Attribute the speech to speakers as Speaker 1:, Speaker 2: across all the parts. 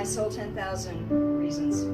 Speaker 1: my soul 10,000 reasons.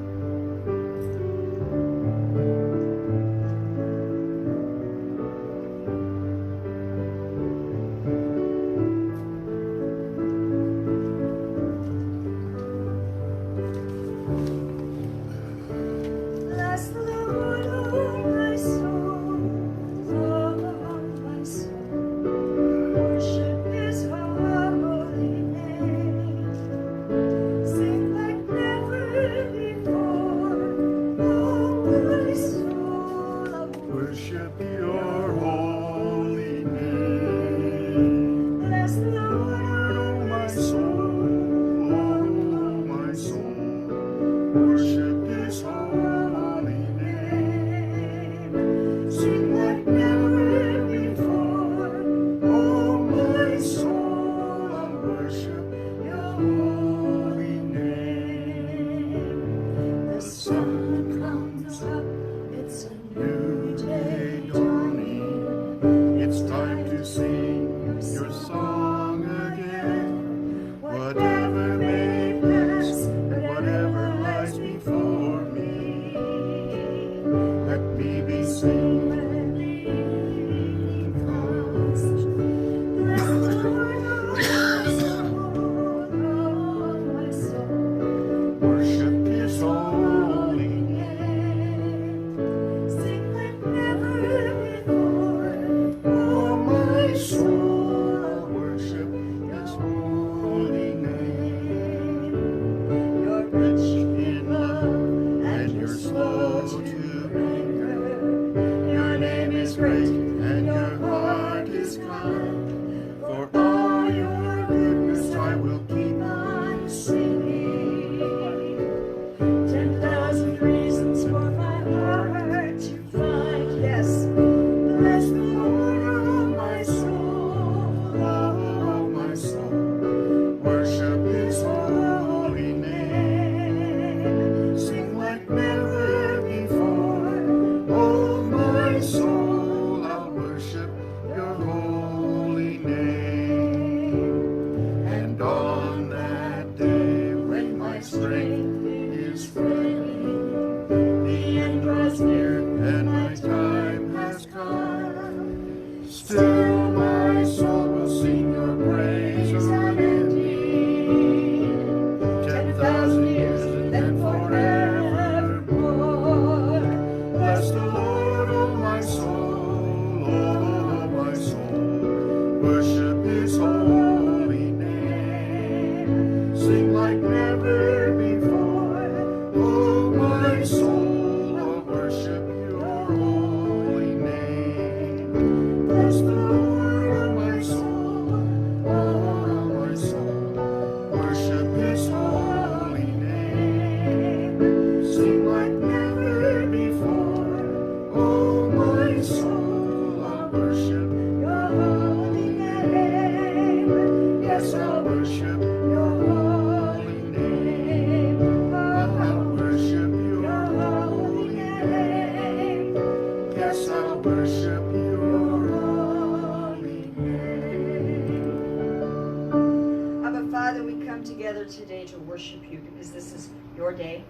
Speaker 2: Today to worship you because this is your day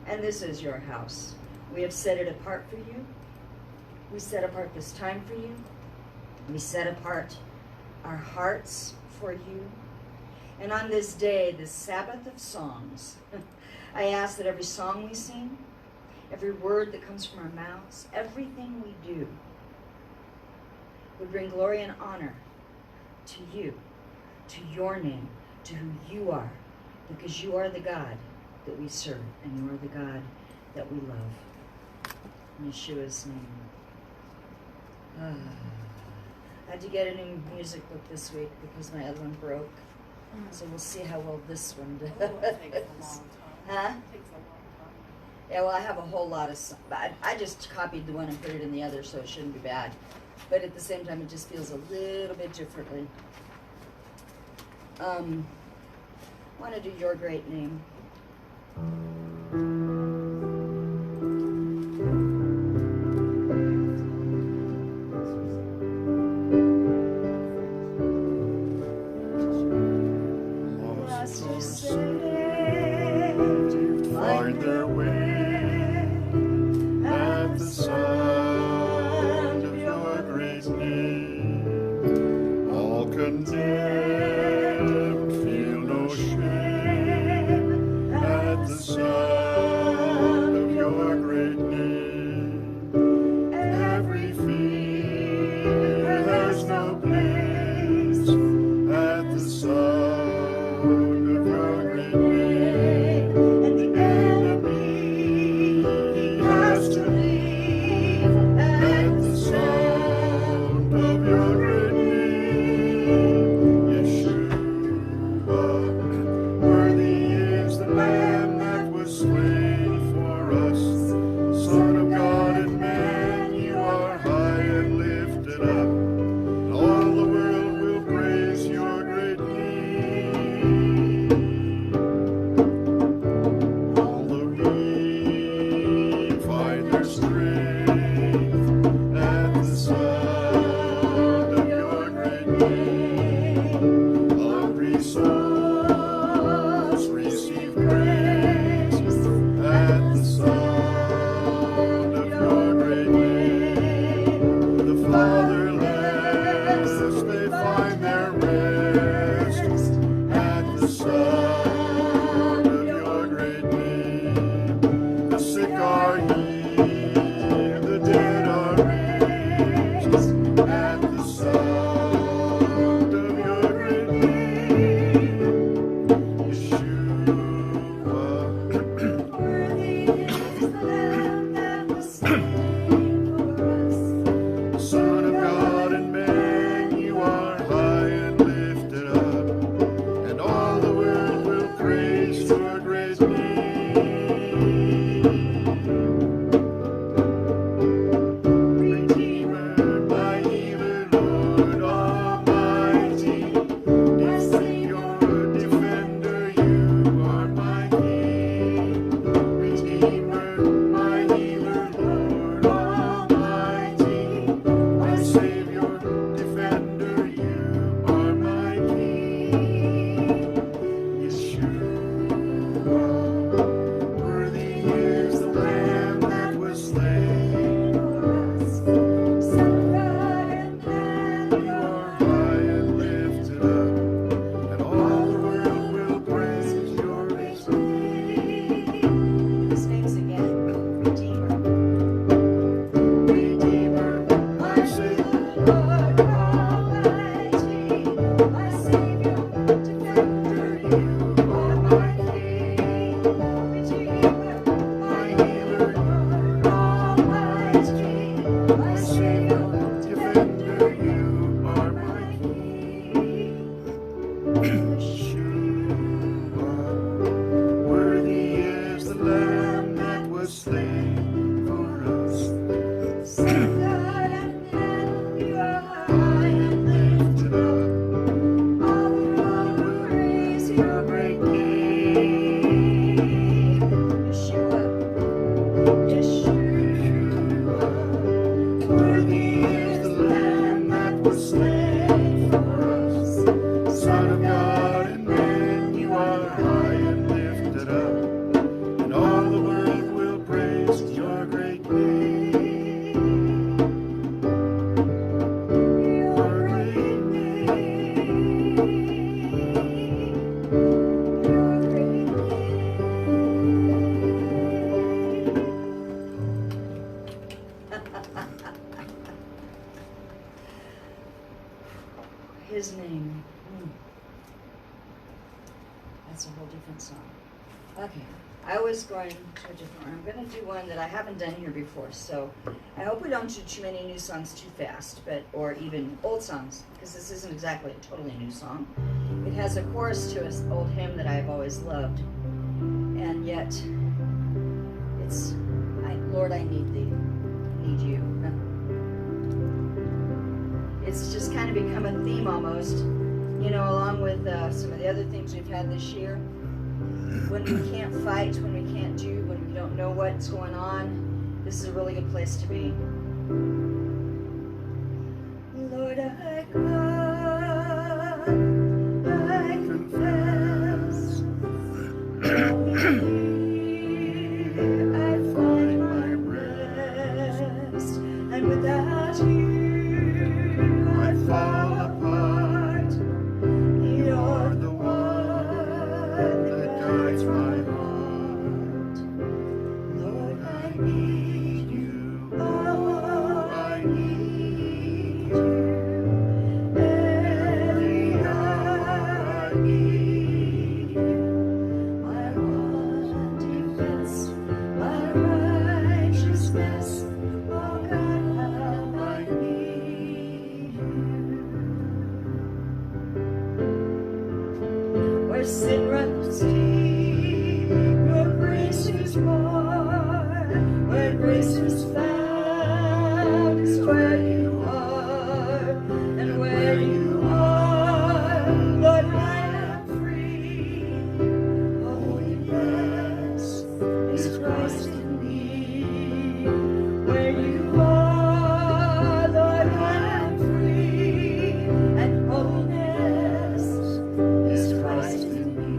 Speaker 2: and this is your house. We have set it apart for you. We set apart this time for you. We set apart our hearts for you. And on this day, this Sabbath of songs, I ask that every song we sing, every word that comes from our mouths, everything we do would bring glory and honor to you, to your name, to who you are, because you are the God that we serve, and you are the God that we love. In Yeshua's name. I had to get a new music book this week because my other one broke. So we'll see how well this one does.
Speaker 3: Oh, it takes a long time.
Speaker 2: Huh?
Speaker 3: It takes a long time.
Speaker 2: Yeah, well, I have a whole lot of... I just copied the one and put it in the other, so it shouldn't be bad. But at the same time, it just feels a little bit differently. I want to do your great name. Lost to say
Speaker 4: their way at the sound of your great name. All condemned, feel no shame at the sound of your great name. Every fear has no place at the sound of your great name. And the enemy has to leave at the sound of your great name. Yeshua, worthy is the Lamb that was slain for us. Son of God and man, you are high and lifted up. All the world will praise your great name. All the weak find their strength at the sound of your great name. Hungry souls receive grace at the sound of your great name. The fatherless, they find their rest at the sound of your great name. The sick are healed, the dead are raised at the sound of your great name. Yeshua,
Speaker 2: Worthy is the Lamb that was slain for us.
Speaker 4: Son of God and man, you are high and lifted up, and all the world will praise your great name. Redeemer, my healer, Lord Almighty, my Savior, defender, you are my King. Redeemer, my healer, Lord Almighty, my Savior, defender, you are my King. Yeshua, worthy is the Lamb that was slain for us.
Speaker 2: Son of God and man,
Speaker 4: You are high and lifted up, and all the world will praise your great name.
Speaker 2: his name's again, Redeemer.
Speaker 4: Redeemer, my Savior,
Speaker 2: Lord Almighty, my Savior, defender, you are my King. Redeemer,
Speaker 4: my healer,
Speaker 2: Lord Almighty, my Savior,
Speaker 4: defender, you are my King. Yeshua, worthy is the Lamb that was slain for us.
Speaker 2: Son of God and man, you are
Speaker 4: High and lifted up,
Speaker 2: all the world will praise your great name. Yeshua, Yeshua,
Speaker 4: worthy is the Lamb that was slain for us. Son of God and man, you are high and lifted up, and all the world will praise your great name.
Speaker 2: your great name, your great name. His name. That's a whole different song. Okay, I was going to a different one. I'm going to do one that I haven't done here before, so I hope we don't do too many new songs too fast, or even old songs, because this isn't exactly a totally new song. It has a chorus to an old hymn that I've always loved, and yet it's, Lord, I need thee, need you. It's just kind of become a theme almost, along with some of the other things we've had this year. When we can't fight, when we can't do, when we don't know what's going on, this is a really good place to be. Lord, I come, I confess, all we need
Speaker 4: need you. Oh, I need you. Every hour I need you. My one defense, my righteousness. Oh God, how I need you. Where sin runs deep, your grace is more. Where grace is found is where you are. And where you are, Lord, I am free. Holiness is Christ in me. Where you are, Lord, I am free. And holiness is Christ in me.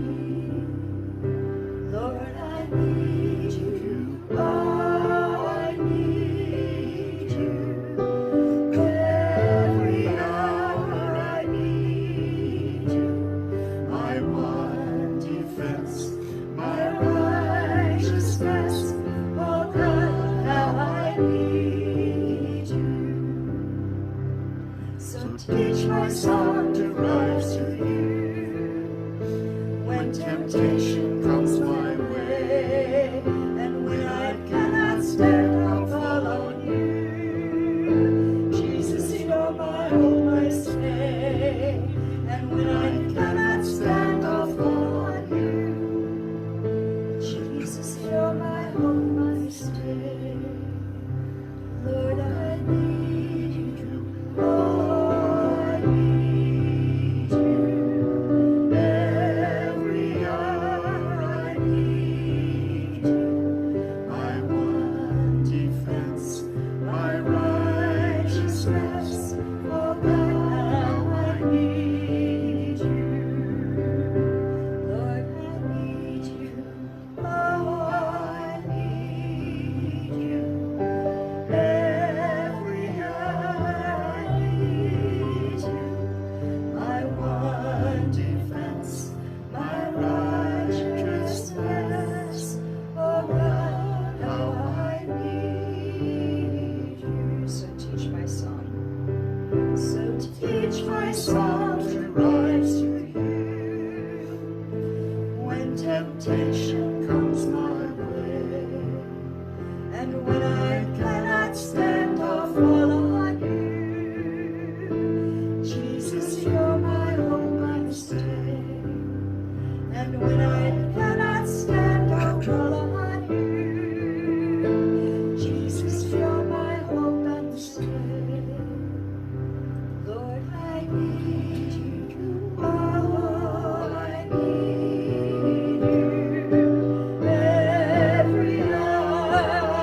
Speaker 4: Lord, I need you. Oh, I need you. Every hour I need you. My one defense, my righteousness. Oh God, how I need you. So teach my song to rise to you. When temptation comes my way, and when I cannot stand, I'll fall on you. Jesus, you're my hope, my stay. And when I cannot stand, I'll fall on you. Jesus, you're my hope, my stay. Lord, I need you. Oh, I need you. Every hour I need you. My one defense, my righteousness. Oh God, how I need you. Lord, I need you. Oh, I need you. Every hour I need you. My one defense, my righteousness. Oh God, how I need you. So teach my song. So teach my song to rise to you. When temptation comes my way, and when I cannot stand, I'll fall on you. Jesus, you're my hope, my stay. And when I cannot stand, I'll fall on you. Jesus, you're my hope and stay. Lord, I need you. Oh, I need you. Every hour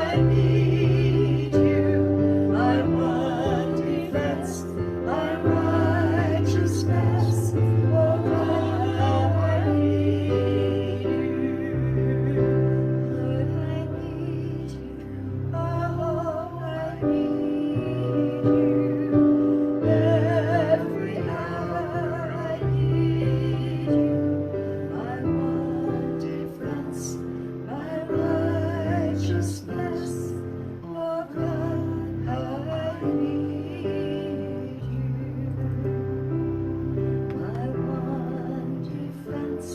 Speaker 4: I need you. My one defense, my righteousness. Oh God, how I need you. Lord, I need you. Oh, I need you. Every hour I need you. My one defense, my righteousness. Oh God, how I need you. My one defense,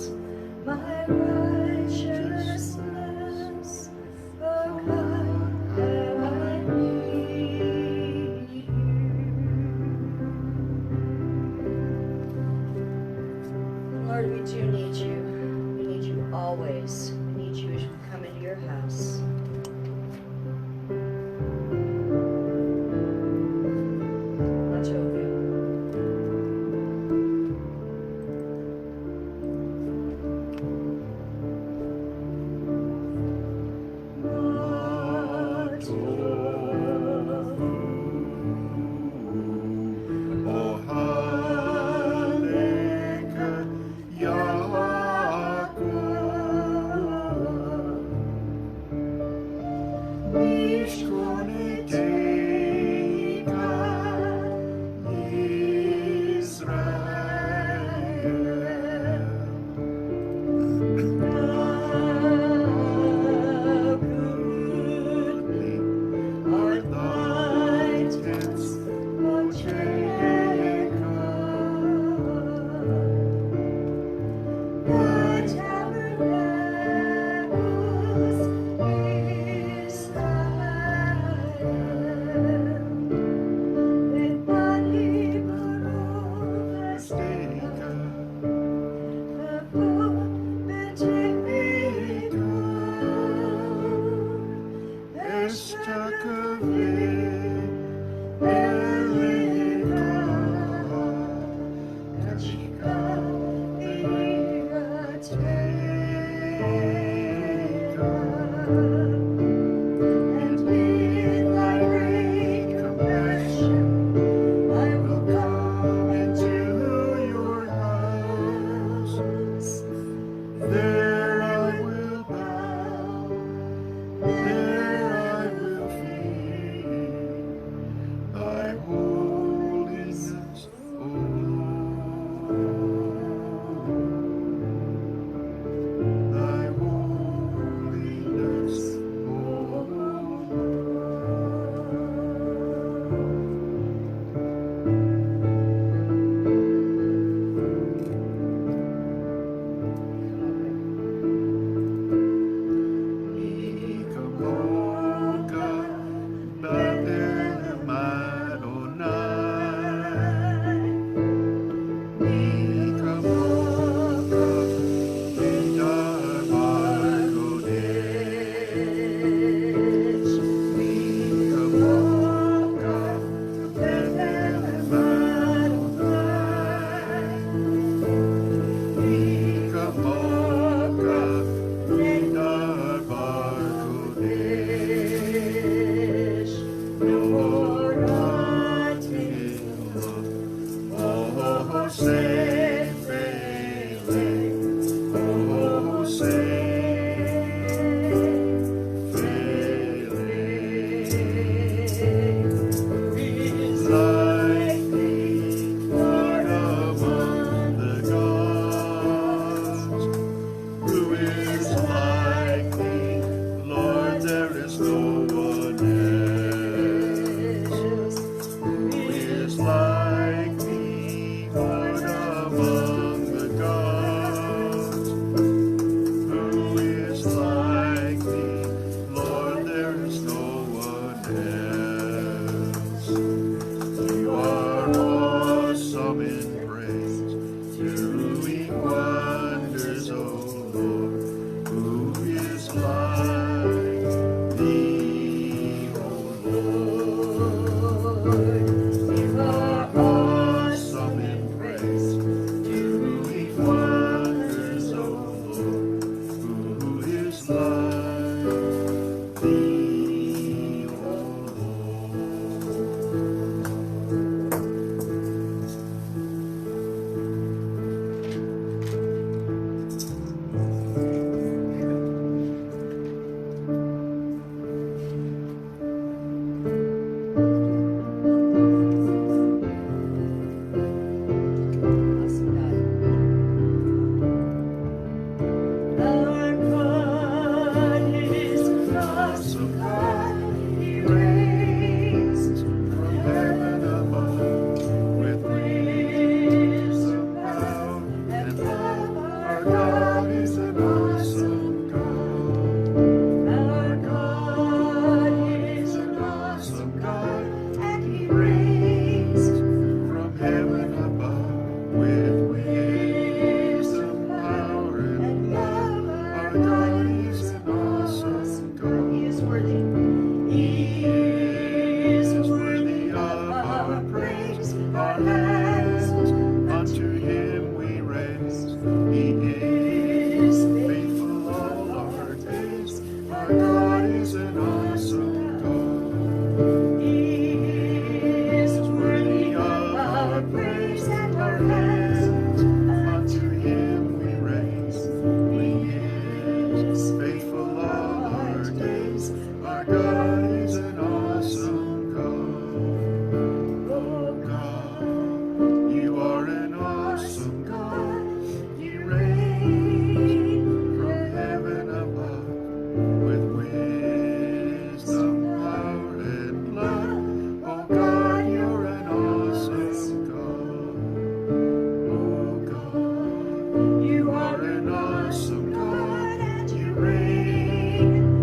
Speaker 4: my righteousness. Oh God, how I need you. Lord, we do need you. We need you always. We need you as we come into your house. Watch over you. Oh, haleka Yaakov, Mishkoneteka Israel.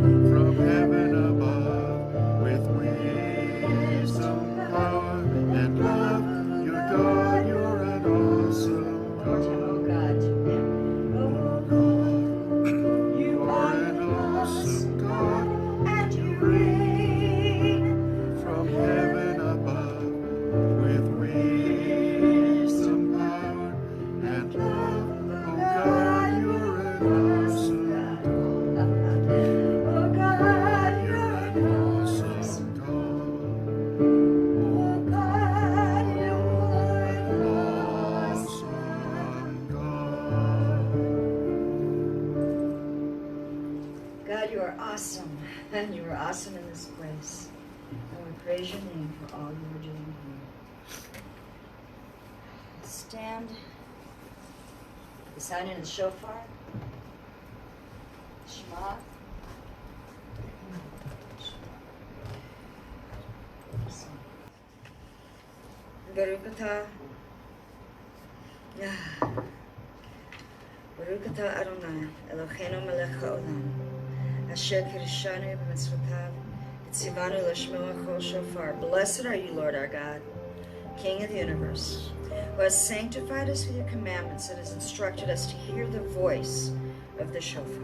Speaker 4: From heaven above.
Speaker 2: Amen. You are awesome in this place. And we praise your name for all you are doing here. Stand. The sounding of the shofar. Shema. Baruch atah. Baruch atah Adonai, Eloheinu melech haolam, asher kirishanu b'mitzvotav, v'tzivanu l'shmeach kol shofar. Blessed are you, Lord our God, King of the universe, who has sanctified us with your commandments and has instructed us to hear the voice of the shofar.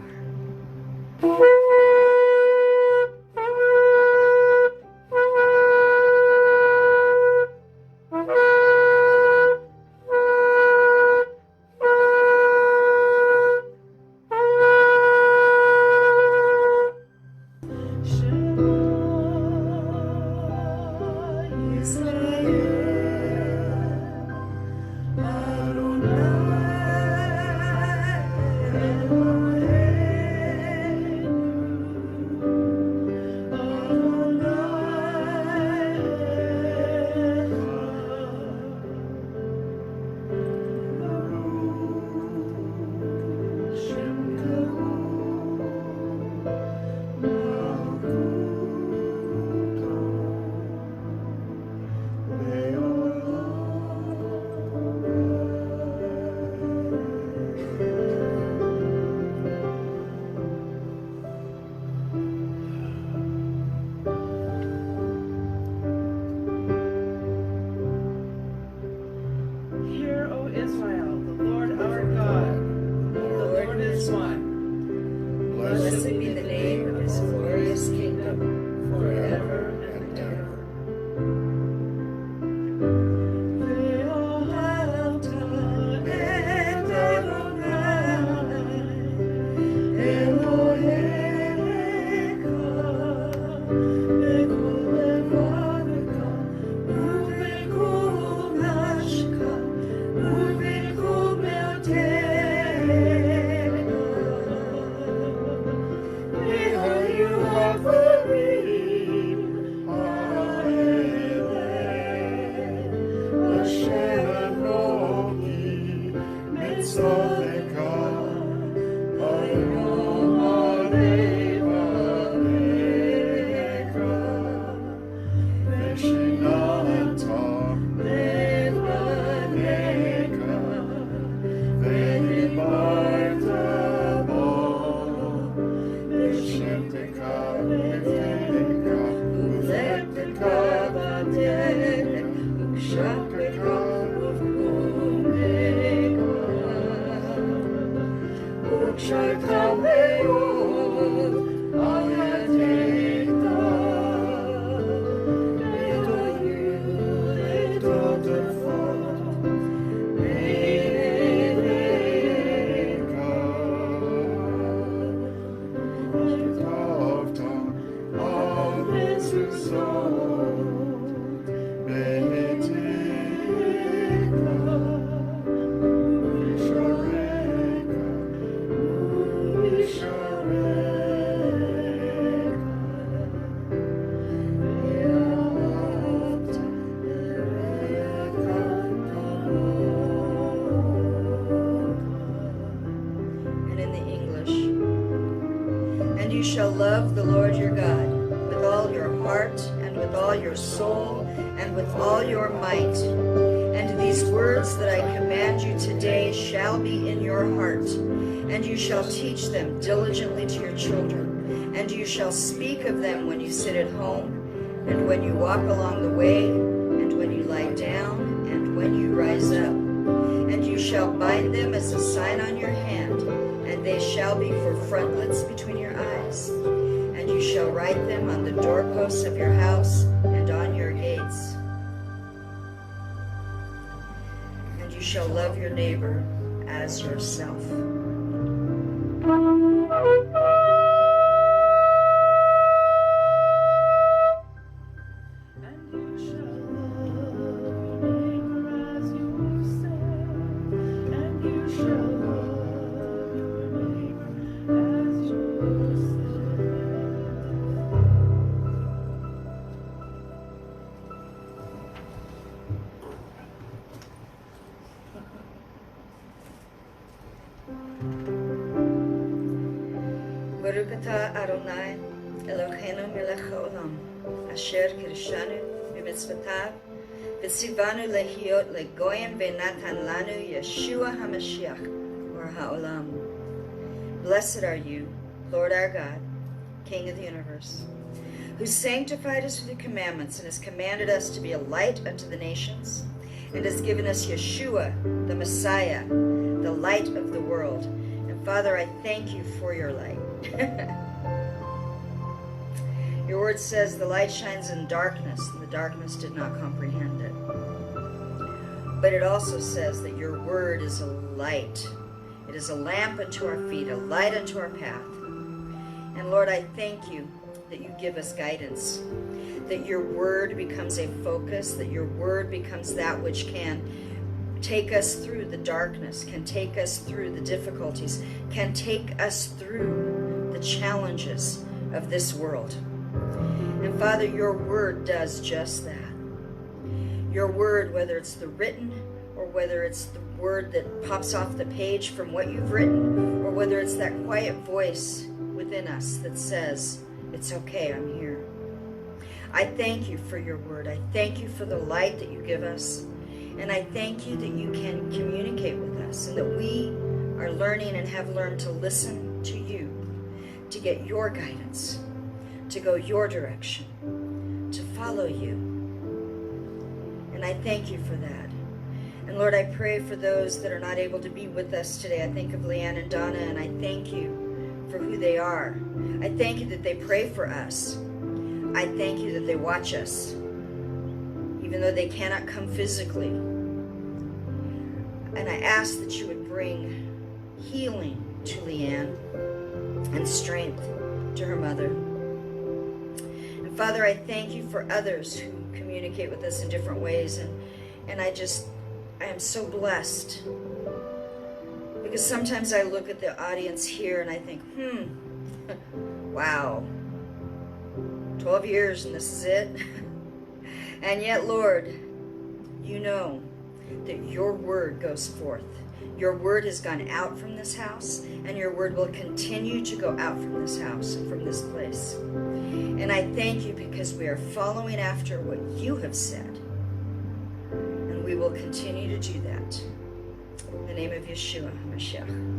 Speaker 2: Love the Lord your God with all your heart and with all your soul and with all your might. And these words that I command you today shall be in your heart, and you shall teach them diligently to your children, and you shall speak of them when you sit at home, and when you walk along the way, and when you lie down, and when you rise up. And you shall bind them as a sign on your hand, and they shall be for frontlets between your eyes. And you shall write them on the doorposts of your house and on your gates. And you shall love your neighbor as yourself. Baruch atah Adonai Eloheinu melech haolam, asher kirshanu b'mitzvotav, v'tzivanu lehiyot legoyim v'natan lanu Yeshua HaMashiach or Ha'olam. Blessed are you, Lord our God, King of the universe, who sanctified us with your commandments and has commanded us to be a light unto the nations, and has given us Yeshua, the Messiah, the light of the world. And Father, I thank you for your light. Your word says the light shines in darkness, and the darkness did not comprehend it. But it also says that your word is a light. It is a lamp unto our feet, a light unto our path. And Lord, I thank you that you give us guidance, that your word becomes a focus, that your word becomes that which can take us through the darkness, can take us through the difficulties, can take us through the challenges of this world. And Father, your word does just that. Your word, whether it's the written or whether it's the word that pops off the page from what you've written, or whether it's that quiet voice within us that says, it's okay, I'm here. I thank you for your word. I thank you for the light that you give us. And I thank you that you can communicate with us and that we are learning and have learned to listen to you, to get your guidance, to go your direction, to follow you. And I thank you for that. And Lord, I pray for those that are not able to be with us today. I think of Leanne and Donna, and I thank you for who they are. I thank you that they pray for us. I thank you that they watch us, even though they cannot come physically. And I ask that you would bring healing to Leanne and strength to her mother. And Father, I thank you for others who communicate with us in different ways. And I am so blessed. Because sometimes I look at the audience here and I think, wow, 12 years and this is it. And yet, Lord, you know that your word goes forth. Your word has gone out from this house, and your word will continue to go out from this house and from this place. And I thank you because we are following after what you have said. And we will continue to do that. In the name of Yeshua HaMashiach. Amen.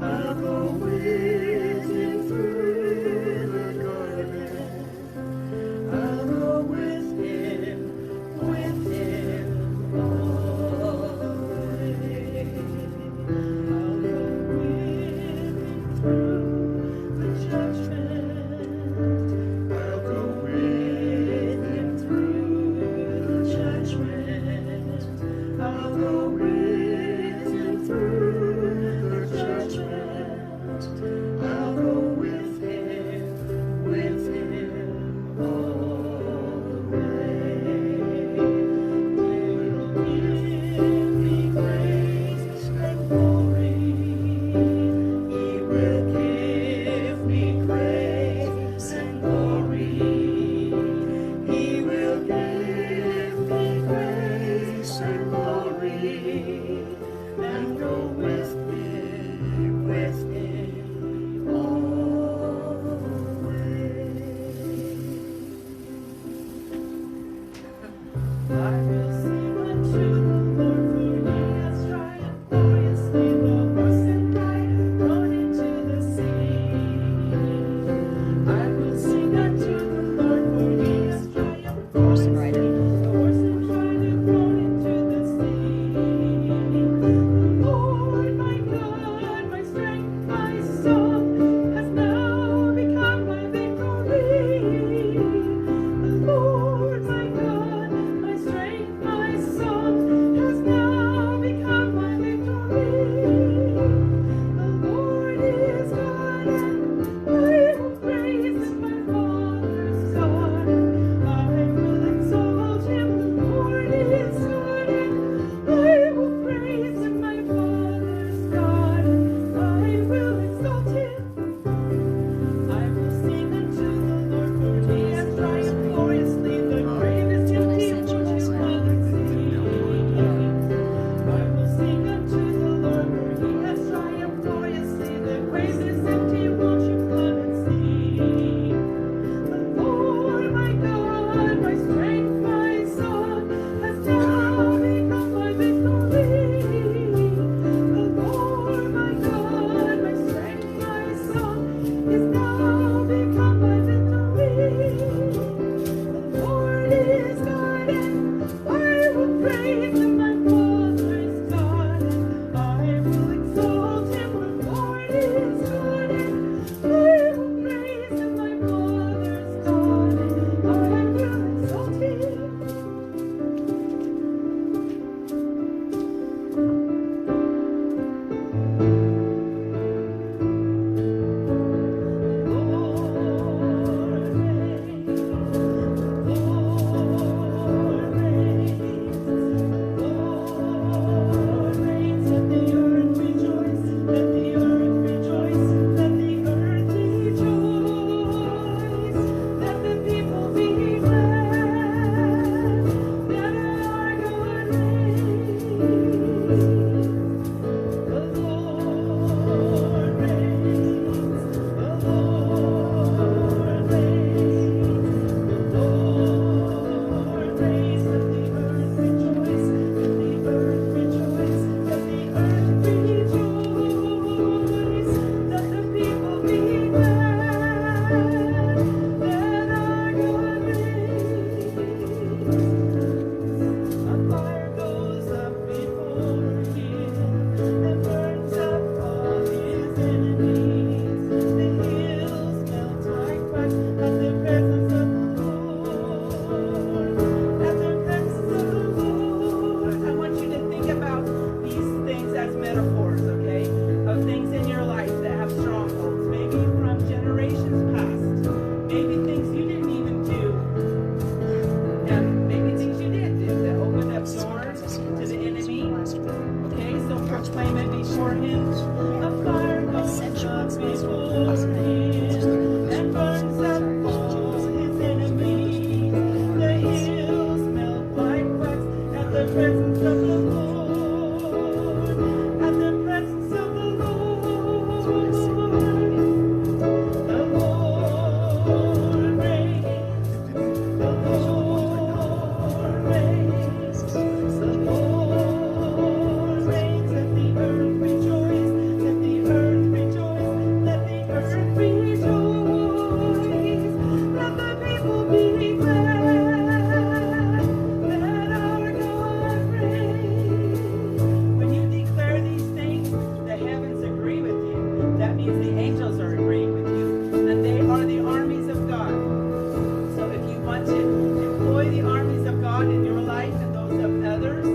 Speaker 4: I'll go with
Speaker 3: That means the angels are agreeing with you, and they are the armies of God. So if you want to employ the armies of God in your life and those of others,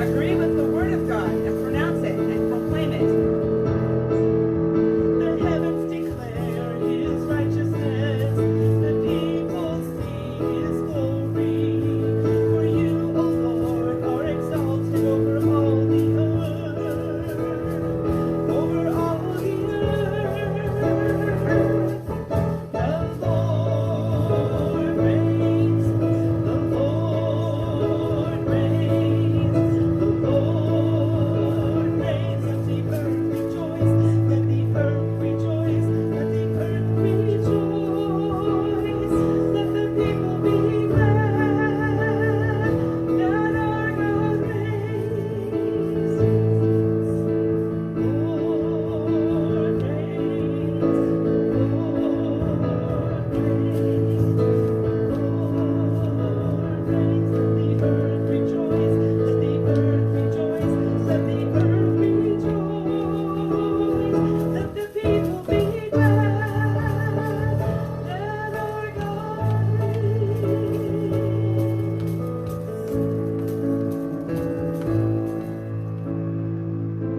Speaker 3: agree with the word of God and pronounce it and proclaim it. The heavens declare his righteousness, the people see his glory. For you, O Lord, are exalted over all the earth, over all the earth. The Lord reigns, the Lord reigns, the Lord reigns. Let the earth rejoice, let the earth rejoice, let the earth rejoice. Let the people be glad that our God reigns. Lord reigns, Lord reigns, Lord reigns. Let the earth rejoice, let the earth rejoice, let the earth rejoice. Let the people be glad that our God reigns.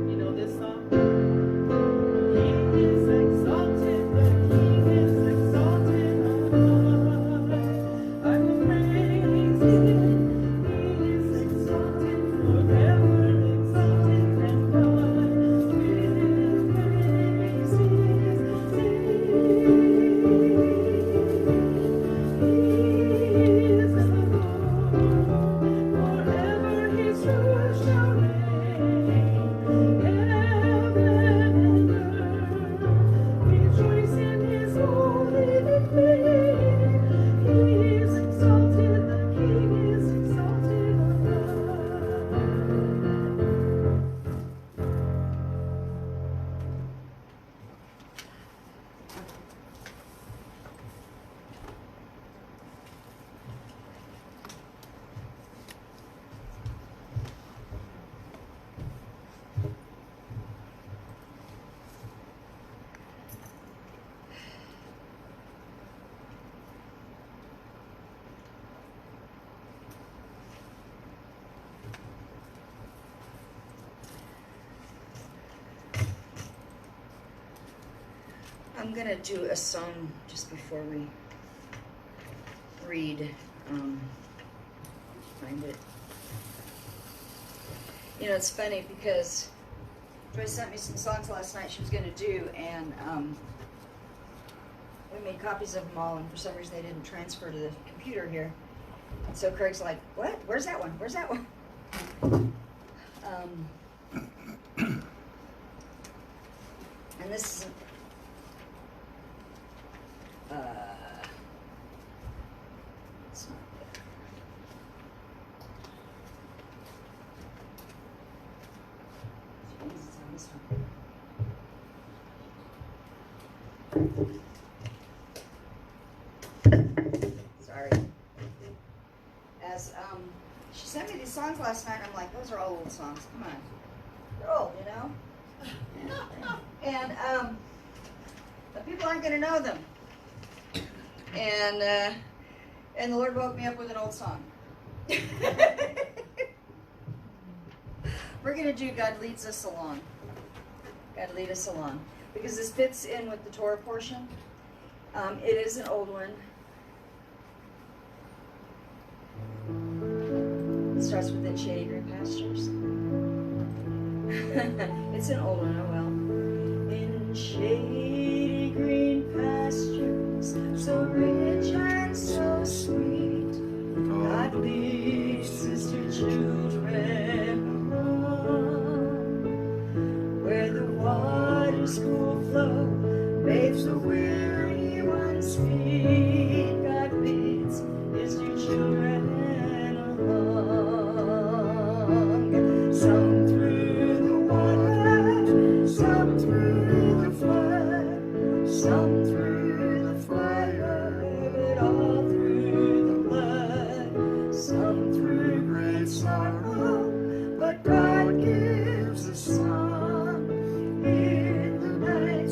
Speaker 3: You know this song? He is exalted, the King is exalted on high. I will praise him. He is exalted forever, exalted and high. With praises sing. He is the Lord, forever his rule shall reign. Heaven and earth rejoice in his holy name. He is exalted, the King is exalted on high.
Speaker 2: I'm gonna do a song just before we read. Find it. You know, it's funny because Joyce sent me some songs last night she was gonna do, and we made copies of them all, and for some reason they didn't transfer to the computer here. And so Craig's like, "What? Where's that one? Where's that one?" And this is. It's not there. Jeez, it's on this one. Sorry. As she sent me these songs last night, I'm like, those are all old songs. Come on, they're old, you know. And the people aren't going to know them. And the Lord woke me up with an old song. We're going to do God Leads Us Along. God Lead Us Along. Because this fits in with the Torah portion. It is an old one. It starts with "In Shady Green Pastures." It's an old one, oh well. In shady green pastures, so rich and so sweet, God leads his dear children along, where the water's cool flow bathes the weary one's feet. God leads his dear children along, some through the water, some through the flood, some through the fire, but all through the blood, some through great sorrow, but God gives a song in the night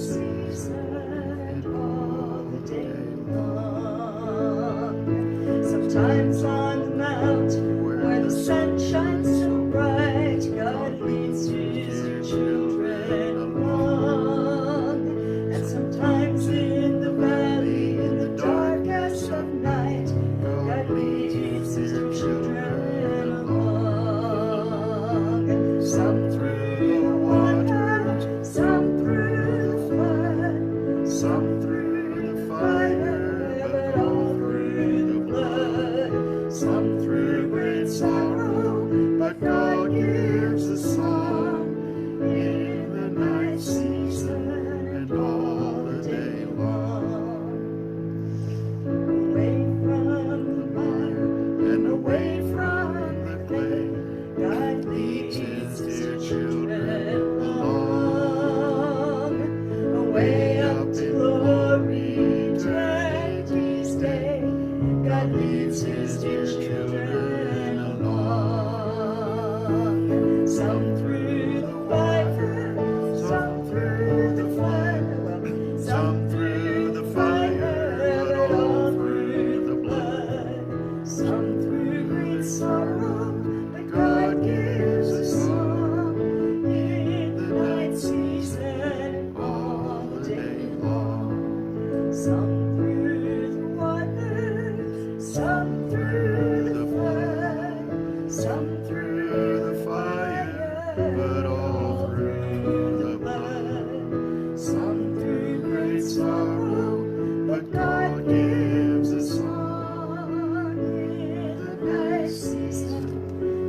Speaker 2: Some through the water, some through the flood, some through the fire,
Speaker 4: but all through the blood.
Speaker 2: some through
Speaker 4: Great sorrow, but God gives a song
Speaker 2: in the night season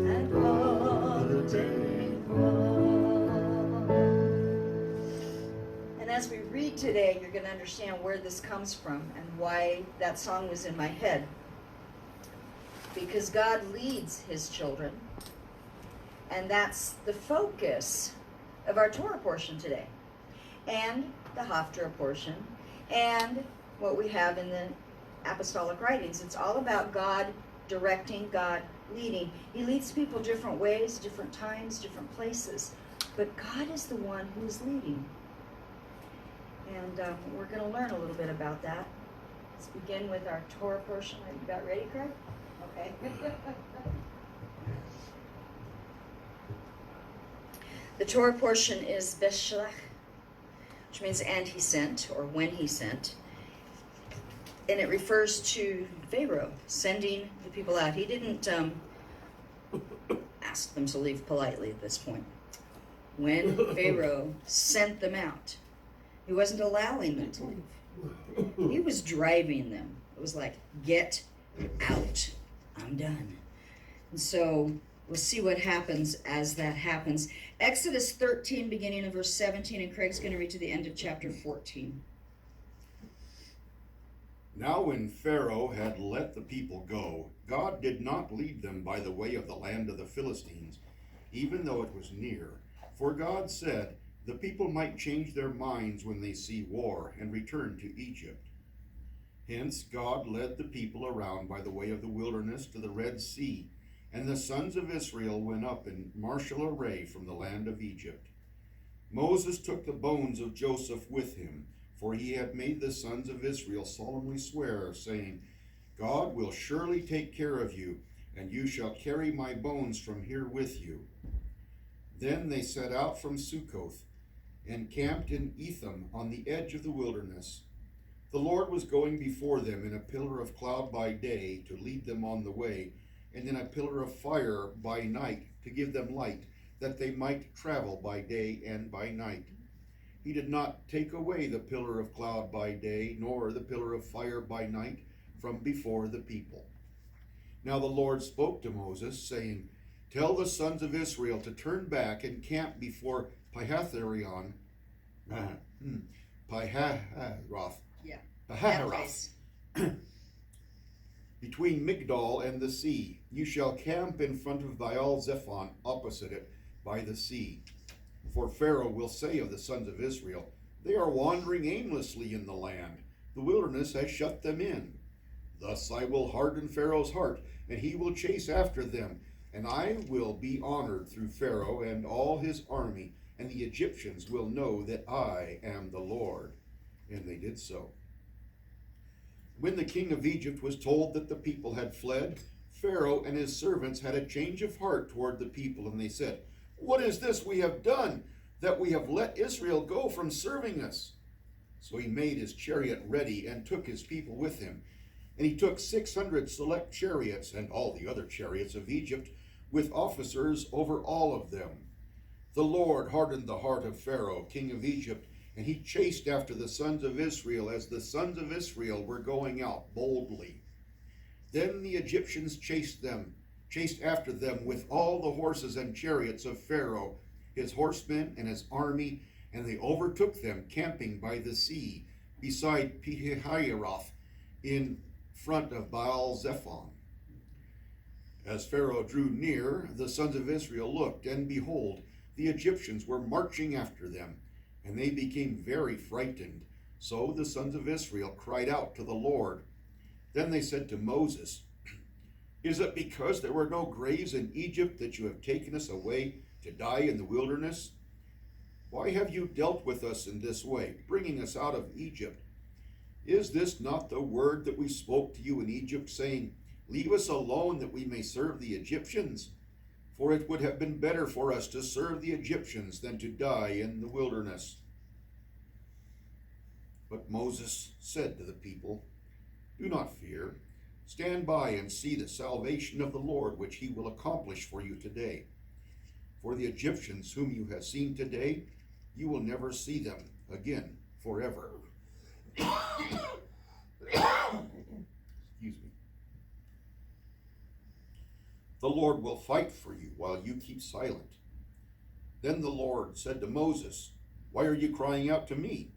Speaker 2: and all the day long. And as we read today, you're going to understand where this comes from and why that song was in my head. Because God leads his children, and that's the focus of our Torah portion today, and the Haftarah portion, and what we have in the Apostolic Writings. It's all about God directing, God leading. He leads people different ways, different times, different places, but God is the one who is leading. And we're going to learn a little bit about that. Let's begin with our Torah portion. Are you about ready, Craig? Okay. The Torah portion is Beshalach, which means and he sent, or when he sent. And it refers to Pharaoh sending the people out. He didn't ask them to leave politely at this point. When Pharaoh sent them out, he wasn't allowing them to leave. He was driving them. It was like, get out. I'm done. And so we'll see what happens as that happens. Exodus 13, beginning of verse 17, and Craig's going to read to the end of chapter 14.
Speaker 5: Now when Pharaoh had let the people go, God did not lead them by the way of the land of the Philistines, even though it was near. For God said, the people might change their minds when they see war and return to Egypt. Hence God led the people around by the way of the wilderness to the Red Sea, and the sons of Israel went up in martial array from the land of Egypt. Moses took the bones of Joseph with him, for he had made the sons of Israel solemnly swear, saying, God will surely take care of you, and you shall carry my bones from here with you. Then they set out from Succoth, and camped in Etham on the edge of the wilderness. The Lord was going before them in a pillar of cloud by day to lead them on the way, and in a pillar of fire by night to give them light, that they might travel by day and by night. He did not take away the pillar of cloud by day, nor the pillar of fire by night from before the people. Now the Lord spoke to Moses, saying, Tell the sons of Israel to turn back and camp before Pihatherion, Pihahiroth, Pihahiroth, between Migdol and the sea. You shall camp in front of Baal-zephon, opposite it, by the sea. For Pharaoh will say of the sons of Israel, They are wandering aimlessly in the land. The wilderness has shut them in. Thus I will harden Pharaoh's heart, and he will chase after them. And I will be honored through Pharaoh and all his army, and the Egyptians will know that I am the Lord. And they did so. When the king of Egypt was told that the people had fled, Pharaoh and his servants had a change of heart toward the people, and they said, What is this we have done, that we have let Israel go from serving us? So he made his chariot ready and took his people with him. And he took 600 select chariots and all the other chariots of Egypt, with officers over all of them. The Lord hardened the heart of Pharaoh, king of Egypt, and he chased after the sons of Israel as the sons of Israel were going out boldly. Then the Egyptians chased after them with all the horses and chariots of Pharaoh, his horsemen and his army, and they overtook them camping by the sea, beside Pihahiroth, in front of Baal-zephon. As Pharaoh drew near, the sons of Israel looked, and behold, the Egyptians were marching after them, and they became very frightened. So the sons of Israel cried out to the Lord. Then they said to Moses, Is it because there were no graves in Egypt that you have taken us away to die in the wilderness? Why have you dealt with us in this way, bringing us out of Egypt? Is this not the word that we spoke to you in Egypt, saying, Leave us alone that we may serve the Egyptians? For it would have been better for us to serve the Egyptians than to die in the wilderness. But Moses said to the people, "Do not fear. Stand by and see the salvation of the Lord, which he will accomplish for you today. For the Egyptians whom you have seen today, you will never see them again forever." Excuse me. "The Lord will fight for you while you keep silent." Then the Lord said to Moses, "Why are you crying out to me?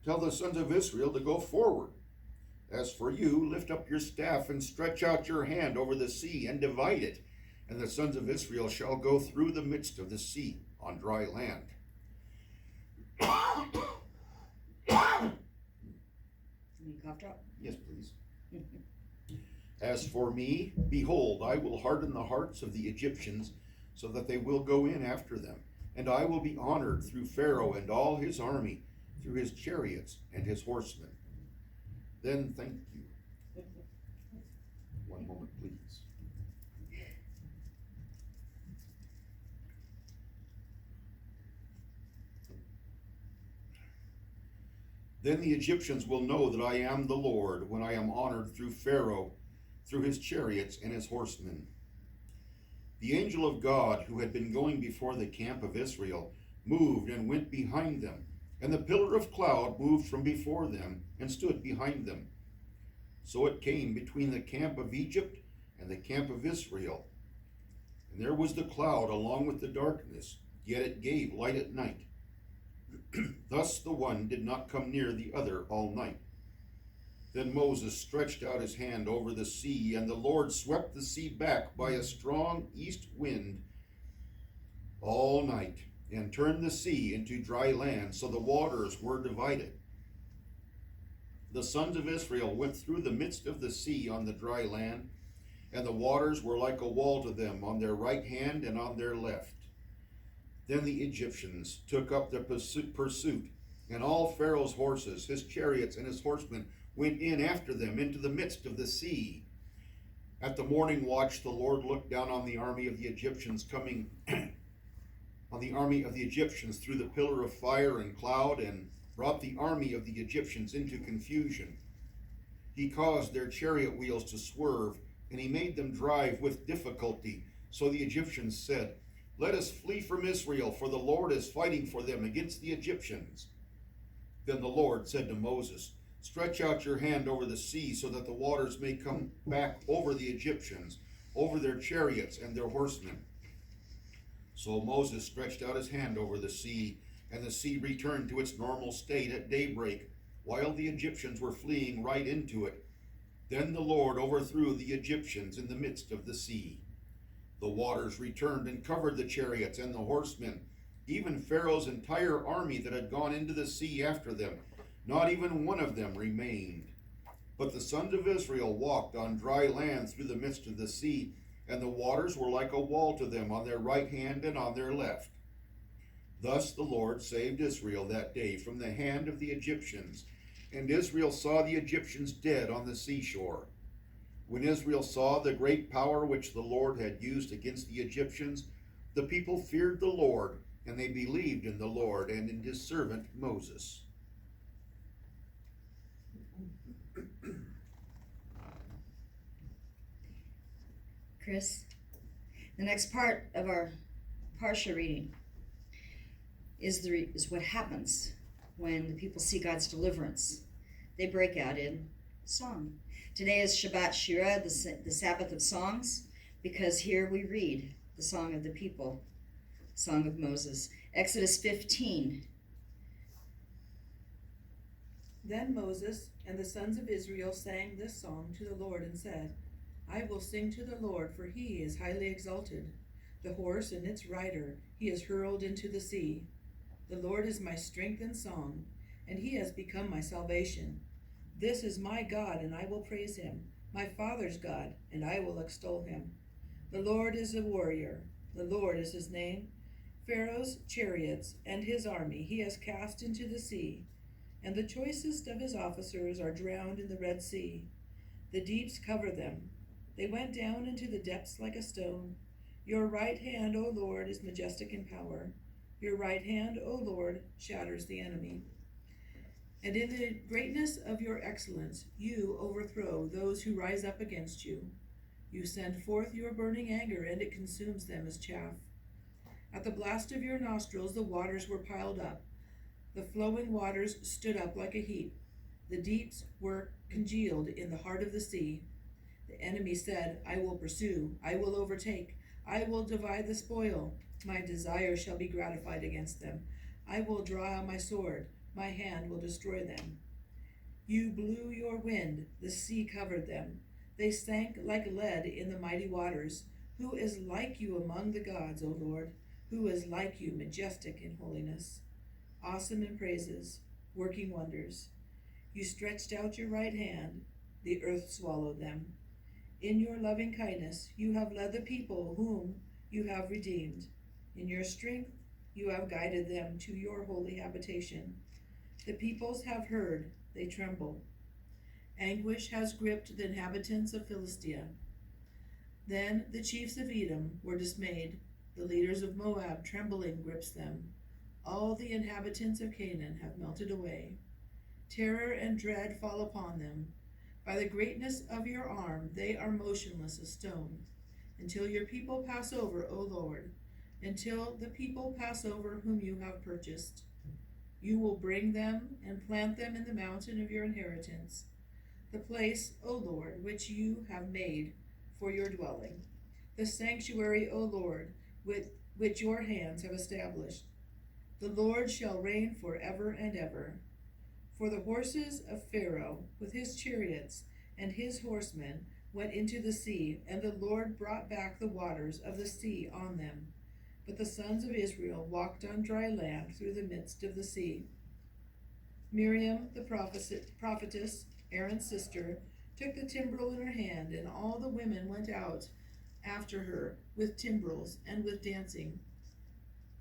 Speaker 5: Tell the sons of Israel to go forward. As for you, lift up your staff and stretch out your hand over the sea and divide it, and the sons of Israel shall go through the midst of the sea on dry land."
Speaker 2: You coughed up.
Speaker 5: Yes, please. "As for me, behold, I will harden the hearts of the Egyptians so that they will go in after them, and I will be honored through Pharaoh and all his army, through his chariots and his horsemen. Then thank you. One moment, please. Then the Egyptians will know that I am the Lord when I am honored through Pharaoh, through his chariots and his horsemen. The angel of God, who had been going before the camp of Israel, moved and went behind them, and the pillar of cloud moved from before them and stood behind them. So it came between the camp of Egypt and the camp of Israel. And there was the cloud along with the darkness, yet it gave light at night. Thus the one did not come near the other all night. Then Moses stretched out his hand over the sea, and the Lord swept the sea back by a strong east wind all night, and turned the sea into dry land, so the waters were divided. The sons of Israel went through the midst of the sea on the dry land, and the waters were like a wall to them on their right hand and on their left. Then the Egyptians took up the pursuit, and all Pharaoh's horses, his chariots, and his horsemen went in after them into the midst of the sea. At the morning watch, the Lord looked down on the army of the Egyptians coming on the army of the Egyptians through the pillar of fire and cloud, and brought the army of the Egyptians into confusion. He caused their chariot wheels to swerve, and he made them drive with difficulty. So the Egyptians said, "Let us flee from Israel, for the Lord is fighting for them against the Egyptians." Then the Lord said to Moses, "Stretch out your hand over the sea, so that the waters may come back over the Egyptians, over their chariots and their horsemen." So Moses stretched out his hand over the sea, and the sea returned to its normal state at daybreak, while the Egyptians were fleeing right into it. Then the Lord overthrew the Egyptians in the midst of the sea. The waters returned and covered the chariots and the horsemen, even Pharaoh's entire army that had gone into the sea after them. Not even one of them remained. But the sons of Israel walked on dry land through the midst of the sea, and the waters were like a wall to them on their right hand and on their left. Thus the Lord saved Israel that day from the hand of the Egyptians, and Israel saw the Egyptians dead on the seashore. When Israel saw the great power which the Lord had used against the Egyptians, the people feared the Lord, and they believed in the Lord and in his servant Moses.
Speaker 2: Chris, the next part of our Parsha reading is what happens when the people see God's deliverance. They break out in song. Today is Shabbat Shira, the Sabbath of songs, because here we read the song of the people, song of Moses. Exodus 15.
Speaker 3: Then Moses and the sons of Israel sang this song to the Lord and said, "I will sing to the Lord, for he is highly exalted. The horse and its rider he has hurled into the sea. The Lord is my strength and song, and he has become my salvation. This is my God, and I will praise him, my father's God, and I will extol him. The Lord is a warrior, the Lord is his name. Pharaoh's chariots and his army he has cast into the sea, and the choicest of his officers are drowned in the Red Sea. The deeps cover them. They went down into the depths like a stone. Your right hand, O Lord, is majestic in power. Your right hand, O Lord, shatters the enemy.
Speaker 6: And in the greatness of your excellence, you overthrow those who rise up against you. You send forth your burning anger, and it consumes them as chaff. At the blast of your nostrils, the waters were piled up. The flowing waters stood up like a heap. The deeps were congealed in the heart of the sea. The enemy said, I will pursue, I will overtake, I will divide the spoil. My desire shall be gratified against them. I will draw my sword, my hand will destroy them. You blew your wind, the sea covered them. They sank like lead in the mighty waters. Who is like you among the gods, O Lord? Who is like you, majestic in holiness, awesome in praises, working wonders? You stretched out your right hand, the earth swallowed them. In your loving kindness, you have led the people whom you have redeemed. In your strength, you have guided them to your holy habitation. The peoples have heard, they tremble. Anguish has gripped the inhabitants of Philistia. Then the chiefs of Edom were dismayed. The leaders of Moab, trembling, grips them. All the inhabitants of Canaan have melted away. Terror and dread fall upon them. By the greatness of your arm, they are motionless as stone. Until your people pass over, O Lord, until the people pass over whom you have purchased. You will bring them and plant them in the mountain of your inheritance, the place, O Lord, which you have made for your dwelling, the sanctuary, O Lord, which your hands have established. The Lord shall reign forever and ever. For the horses of Pharaoh with his chariots and his horsemen went into the sea, and the Lord brought back the waters of the sea on them. But the sons of Israel walked on dry land through the midst of the sea. Miriam, the prophetess, Aaron's sister, took the timbrel in her hand, and all the women went out after her with timbrels and with dancing.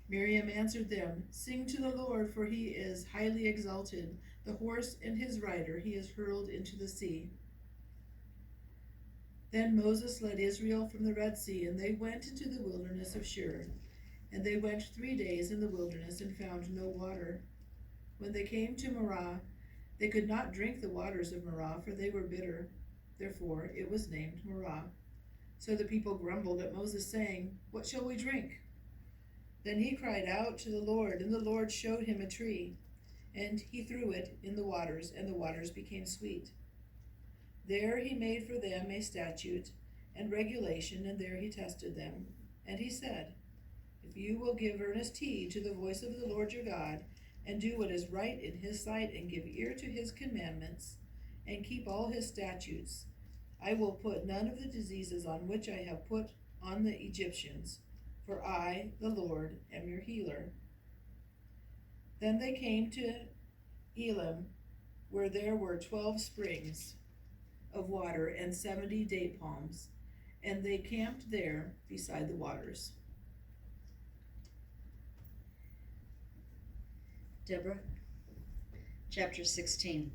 Speaker 6: Miriam answered them, Sing to the Lord, for he is highly exalted. The horse and his rider he has hurled into the sea. Then Moses led Israel from the Red Sea, and they went into the wilderness of Shur. And they went 3 days in the wilderness and found no water. When they came to Marah, they could not drink the waters of Marah, for they were bitter. Therefore it was named Marah. So the people grumbled at Moses, saying, What shall we drink? Then he cried out to the Lord, and the Lord showed him a tree. And he threw it in the waters, and the waters became sweet. There he made for them a statute and regulation, and there he tested them. And he said, If you will give earnest heed to the voice of the Lord your God, and do what is right in his sight, and give ear to his commandments, and keep all his statutes, I will put none of the diseases on which I have put on the Egyptians, for I, the Lord, am your healer. Then they came to Elim, where there were 12 springs of water and 70 date palms, and they camped there beside the waters.
Speaker 2: Deborah, chapter 16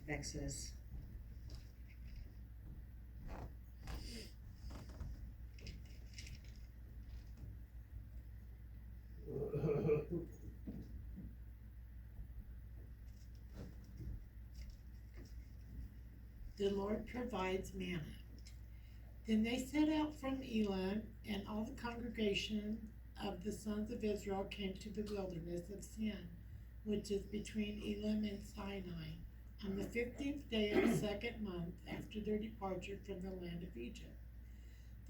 Speaker 2: of Exodus.
Speaker 7: The Lord provides manna. Then they set out from Elim, and all the congregation of the sons of Israel came to the wilderness of Sin, which is between Elim and Sinai, on the 15th day of the second month after their departure from the land of Egypt.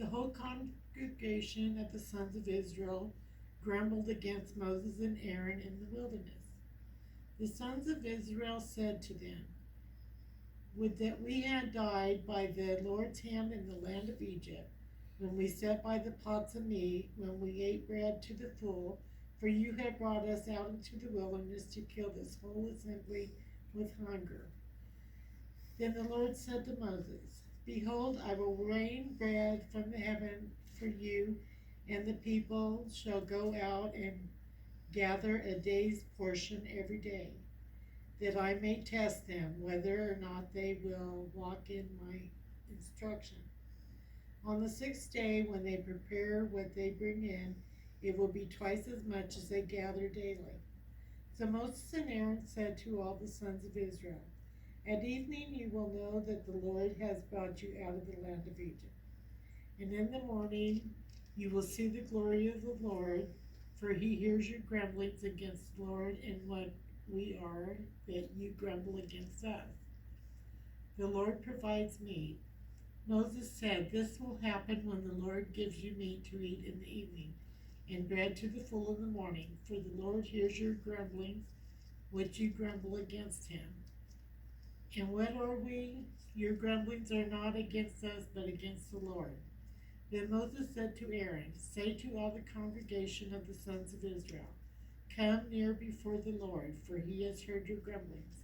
Speaker 7: The whole congregation of the sons of Israel grumbled against Moses and Aaron in the wilderness. The sons of Israel said to them, Would that we had died by the Lord's hand in the land of Egypt, when we sat by the pots of meat, when we ate bread to the full, for you have brought us out into the wilderness to kill this whole assembly with hunger. Then the Lord said to Moses, Behold, I will rain bread from the heaven for you, and the people shall go out and gather a day's portion every day, that I may test them whether or not they will walk in my instruction. On the 6th day, when they prepare what they bring in, it will be twice as much as they gather daily. So Moses and Aaron said to all the sons of Israel, at evening you will know that the Lord has brought you out of the land of Egypt. And in the morning you will see the glory of the Lord, for he hears your grumblings against the Lord and what we are, that you grumble against us. The Lord provides meat. Moses said, this will happen when the Lord gives you meat to eat in the evening, and bread to the full in the morning, for the Lord hears your grumblings, which you grumble against him. And what are we? Your grumblings are not against us, but against the Lord. Then Moses said to Aaron, say to all the congregation of the sons of Israel, come near before the Lord, for he has heard your grumblings.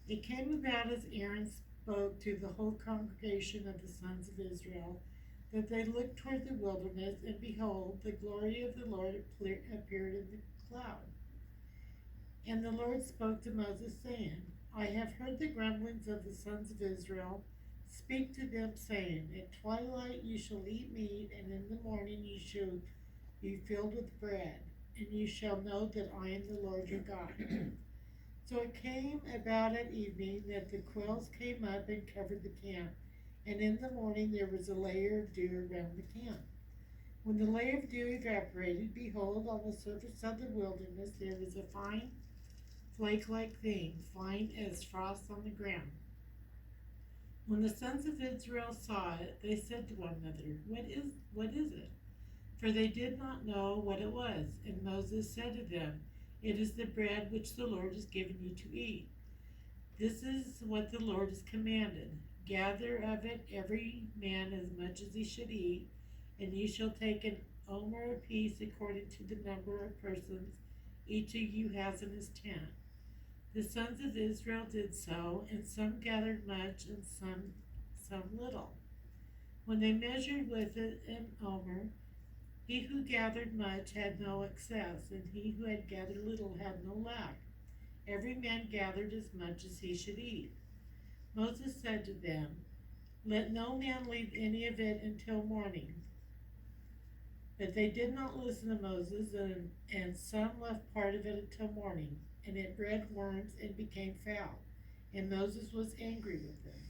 Speaker 7: It came about as Aaron spoke to the whole congregation of the sons of Israel, that they looked toward the wilderness, and behold, the glory of the Lord appeared in the cloud. And the Lord spoke to Moses, saying, I have heard the grumblings of the sons of Israel. Speak to them, saying, at twilight you shall eat meat, and in the morning you shall be filled with bread, and you shall know that I am the Lord your God. So it came about at evening that the quails came up and covered the camp, and in the morning there was a layer of dew around the camp. When the layer of dew evaporated, behold, on the surface of the wilderness there was a fine flake-like thing, fine as frost on the ground. When the sons of Israel saw it, they said to one another, what is it? For they did not know what it was. And Moses said to them, it is the bread which the Lord has given you to eat. This is what the Lord has commanded. Gather of it every man as much as he should eat, and you shall take an omer apiece according to the number of persons each of you has in his tent. The sons of Israel did so, and some gathered much, and some little. When they measured with it an omer, he who gathered much had no excess, and he who had gathered little had no lack. Every man gathered as much as he should eat. Moses said to them, let no man leave any of it until morning. But they did not listen to Moses, and some left part of it until morning, and it bred worms and became foul, and Moses was angry with them.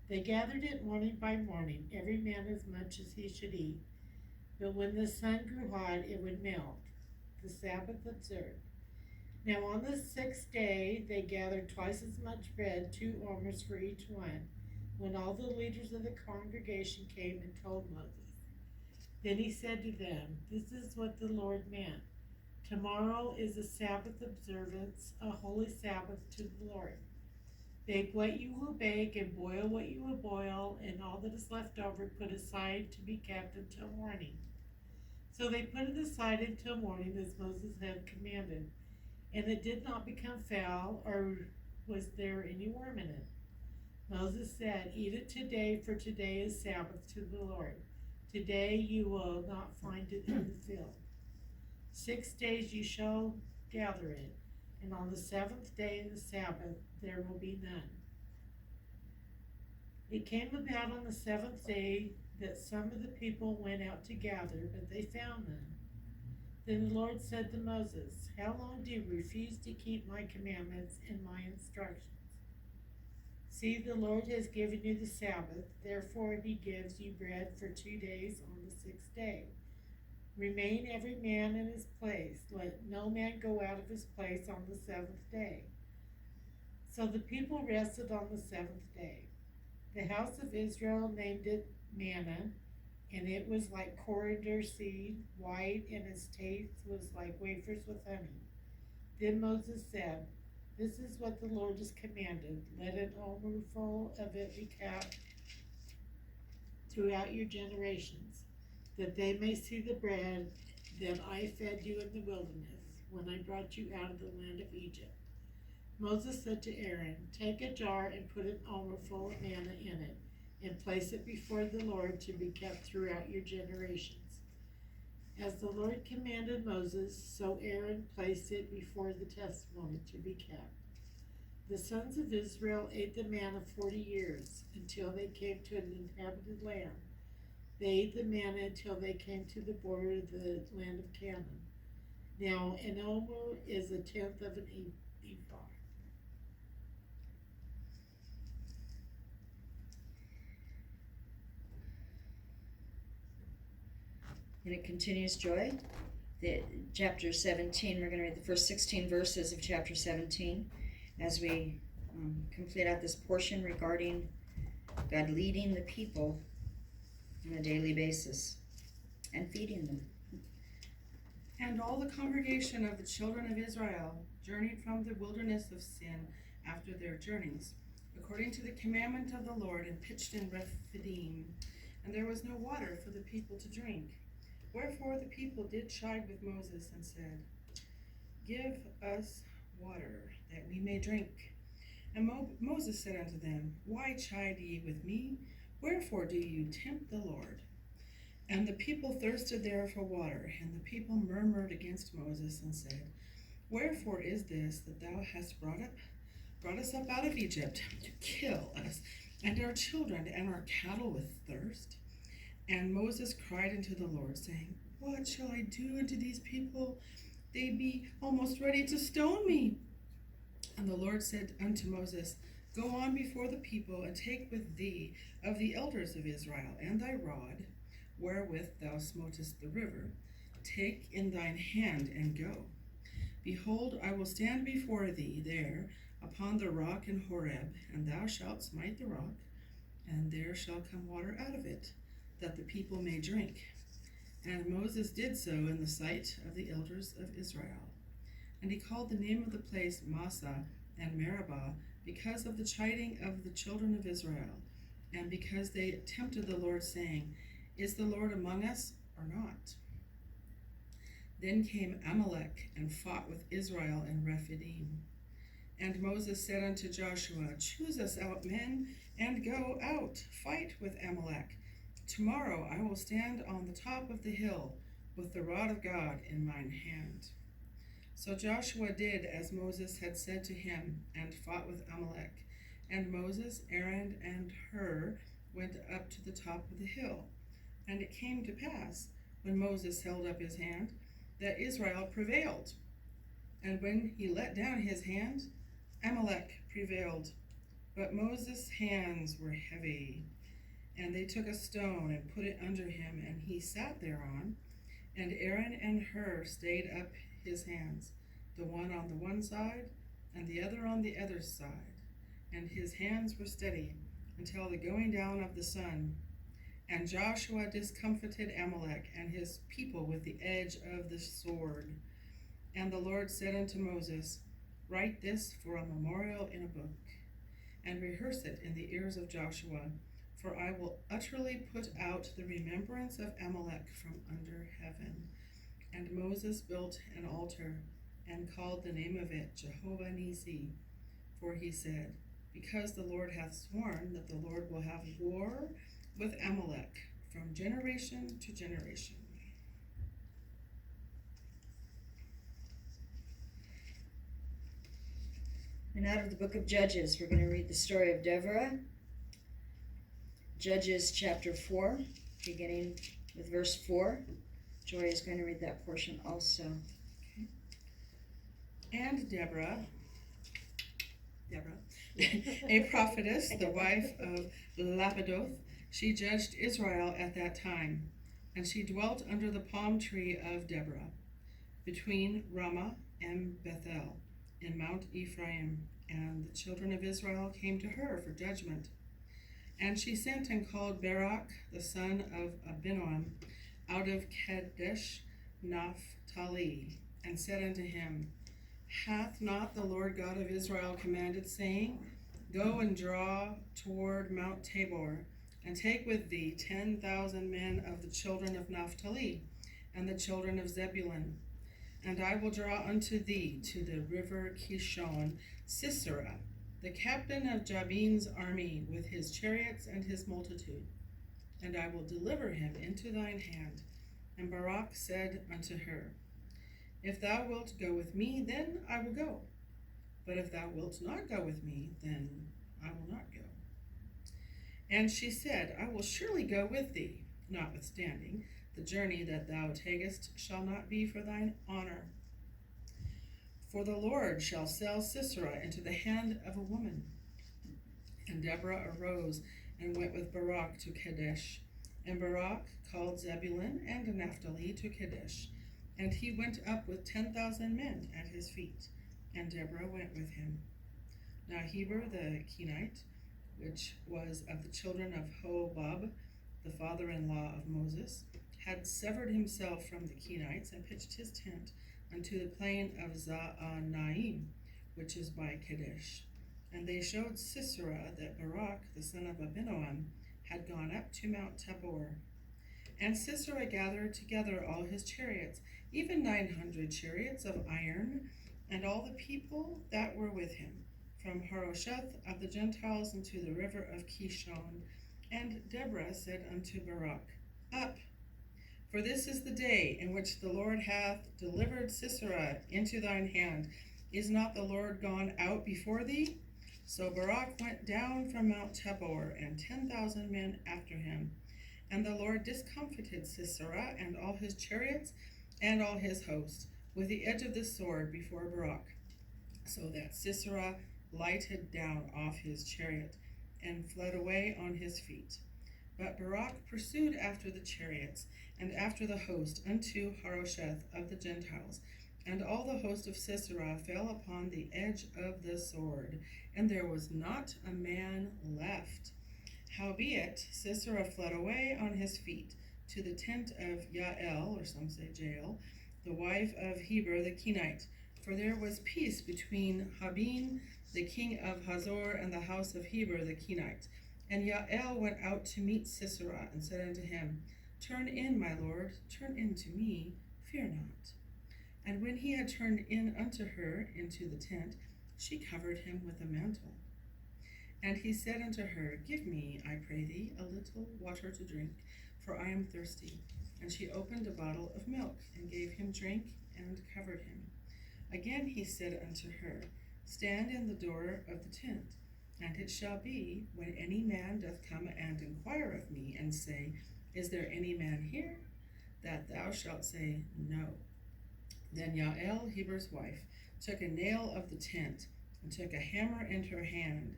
Speaker 7: They gathered it morning by morning, every man as much as he should eat. But when the sun grew hot, it would melt. The Sabbath observed. Now on the 6th day they gathered twice as much bread, 2 omers for each one, when all the leaders of the congregation came and told Moses. Then he said to them, this is what the Lord meant. Tomorrow is a Sabbath observance, a holy Sabbath to the Lord. Bake what you will bake, and boil what you will boil, and all that is left over put aside to be kept until morning. So they put it aside until morning, as Moses had commanded. And it did not become foul, or was there any worm in it. Moses said, eat it today, for today is Sabbath to the Lord. Today you will not find it in the field. 6 days you shall gather it, and on the 7th day of the Sabbath there will be none. It came about on the 7th day that some of the people went out to gather, but they found none. Then the Lord said to Moses, how long do you refuse to keep my commandments and my instructions? See, the Lord has given you the Sabbath, therefore he gives you bread for 2 days on the 6th day. Remain every man in his place, let no man go out of his place on the 7th day. So the people rested on the 7th day. The house of Israel named it manna, and it was like coriander seed, white, and its taste was like wafers with honey. Then Moses said, this is what the Lord has commanded. Let an omerful of it be kept throughout your generations, that they may see the bread that I fed you in the wilderness, when I brought you out of the land of Egypt. Moses said to Aaron, take a jar and put an omerful of manna in it, and place it before the Lord to be kept throughout your generations. As the Lord commanded Moses, so Aaron placed it before the testimony to be kept. The sons of Israel ate the manna 40 years, until they came to an inhabited land. They ate the manna until they came to the border of the land of Canaan. Now an omer is a tenth of an ephah.
Speaker 2: And it continues, Joy. Chapter 17, we're going to read the first 16 verses of chapter 17 as we complete out this portion regarding God leading the people on a daily basis and feeding them.
Speaker 6: And all the congregation of the children of Israel journeyed from the wilderness of Sin after their journeys, according to the commandment of the Lord, and pitched in Rephidim. And there was no water for the people to drink. Wherefore the people did chide with Moses and said, Give us water, that we may drink. And Moses said unto them, Why chide ye with me? Wherefore do you tempt the Lord? And the people thirsted there for water, and the people murmured against Moses and said, Wherefore is this that thou hast brought us up out of Egypt to kill us and our children and our cattle with thirst? And Moses cried unto the Lord, saying, What shall I do unto these people? They be almost ready to stone me. And the Lord said unto Moses, Go on before the people, and take with thee of the elders of Israel, and thy rod, wherewith thou smotest the river, take in thine hand, and go. Behold, I will stand before thee there upon the rock in Horeb, and thou shalt smite the rock, and there shall come water out of it, that the people may drink. And Moses did so in the sight of the elders of Israel. And he called the name of the place Massah and Meribah, because of the chiding of the children of Israel, and because they tempted the Lord, saying, Is the Lord among us or not? Then came Amalek and fought with Israel in Rephidim. And Moses said unto Joshua, Choose us out men, and go out, fight with Amalek. Tomorrow I will stand on the top of the hill with the rod of God in mine hand. So Joshua did as Moses had said to him, and fought with Amalek. And Moses, Aaron, and Hur went up to the top of the hill. And it came to pass, when Moses held up his hand, that Israel prevailed. And when he let down his hand, Amalek prevailed. But Moses' hands were heavy. And they took a stone and put it under him, and he sat thereon. And Aaron and Hur stayed up his hands, the one on the one side, and the other on the other side. And his hands were steady until the going down of the sun. And Joshua discomfited Amalek and his people with the edge of the sword. And the Lord said unto Moses, Write this for a memorial in a book, and rehearse it in the ears of Joshua, for I will utterly put out the remembrance of Amalek from under heaven. And Moses built an altar, and called the name of it Jehovah Nisi, for he said, Because the Lord hath sworn that the Lord will have war with Amalek from generation to generation.
Speaker 2: And out of the book of Judges, we're going to read the story of Deborah. Judges chapter 4, beginning with verse 4. Joy is going to read that portion also.
Speaker 6: Okay. And Deborah, a prophetess, the wife of Lapidoth, she judged Israel at that time, and she dwelt under the palm tree of Deborah, between Ramah and Bethel, in Mount Ephraim, and the children of Israel came to her for judgment. And she sent and called Barak, the son of Abinoam, out of Kadesh Naphtali, and said unto him, Hath not the Lord God of Israel commanded, saying, Go and draw toward Mount Tabor, and take with thee 10,000 men of the children of Naphtali, and the children of Zebulun. And I will draw unto thee to the river Kishon Sisera, the captain of Jabin's army, with his chariots and his multitude. And I will deliver him into thine hand. And Barak said unto her, If thou wilt go with me, then I will go. But if thou wilt not go with me, then I will not go. And she said, I will surely go with thee, notwithstanding, the journey that thou takest shall not be for thine honor, For the Lord shall sell Sisera into the hand of a woman. And Deborah arose and went with Barak to Kadesh. And Barak called Zebulun and Naphtali to Kadesh. And he went up with 10,000 men at his feet. And Deborah went with him. Now Heber the Kenite, which was of the children of Hobab, the father-in-law of Moses, had severed himself from the Kenites and pitched his tent unto the plain of Zaanaim, which is by Kadesh. And they showed Sisera that Barak, the son of Abinoam, had gone up to Mount Tabor. And Sisera gathered together all his chariots, even 900 chariots of iron, and all the people that were with him, from Harosheth of the Gentiles unto the river of Kishon. And Deborah said unto Barak, Up, for this is the day in which the Lord hath delivered Sisera into thine hand. Is not the Lord gone out before thee? So Barak went down from Mount Tabor, and 10,000 men after him. And the Lord discomfited Sisera and all his chariots and all his host with the edge of the sword before Barak, so that Sisera lighted down off his chariot and fled away on his feet. But Barak pursued after the chariots and after the host unto Harosheth of the Gentiles, and all the host of Sisera fell upon the edge of the sword, and there was not a man left. Howbeit Sisera fled away on his feet to the tent of Yael, or some say Jael, the wife of Heber the Kenite, for there was peace between Jabin the king of Hazor and the house of Heber the Kenite. And Yael went out to meet Sisera, and said unto him, Turn in, my lord, turn in to me, fear not. And when he had turned in unto her into the tent, she covered him with a mantle. And he said unto her, Give me, I pray thee, a little water to drink, for I am thirsty. And she opened a bottle of milk, and gave him drink, and covered him. Again he said unto her, Stand in the door of the tent. And it shall be, when any man doth come and inquire of me, and say, Is there any man here? That thou shalt say, No. Then Yael, Heber's wife, took a nail of the tent, and took a hammer in her hand,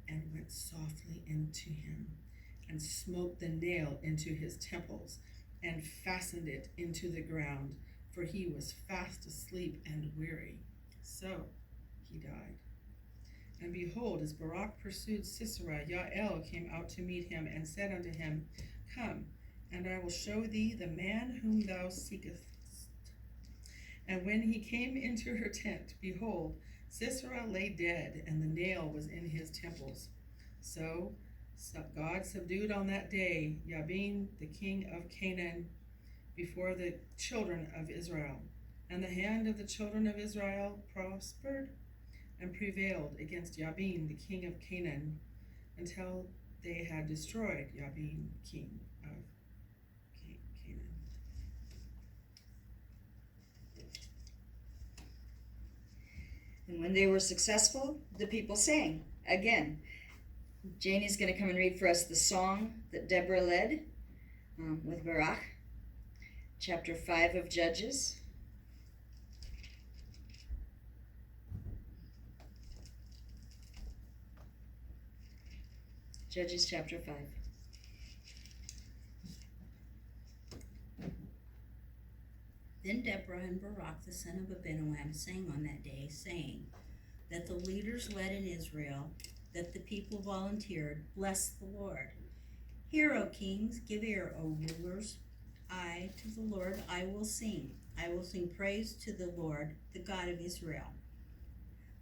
Speaker 6: and went softly into him, and smote the nail into his temples, and fastened it into the ground, for he was fast asleep and weary. So he died. And behold, as Barak pursued Sisera, Yael came out to meet him, and said unto him, Come, and I will show thee the man whom thou seekest. And when he came into her tent, behold, Sisera lay dead, and the nail was in his temples. So God subdued on that day Jabin, the king of Canaan, before the children of Israel. And the hand of the children of Israel prospered and prevailed against Jabin, the king of Canaan, until they had destroyed Jabin, king of Canaan.
Speaker 2: And when they were successful, the people sang. Again, Janie's going to come and read for us the song that Deborah led with Barak, chapter 5 of Judges. Judges chapter 5.
Speaker 1: Then Deborah and Barak the son of Abinoam sang on that day, saying, that the leaders led in Israel, that the people volunteered, bless the Lord. Hear, O kings, give ear, O rulers. I, to the Lord, I will sing. I will sing praise to the Lord, the God of Israel.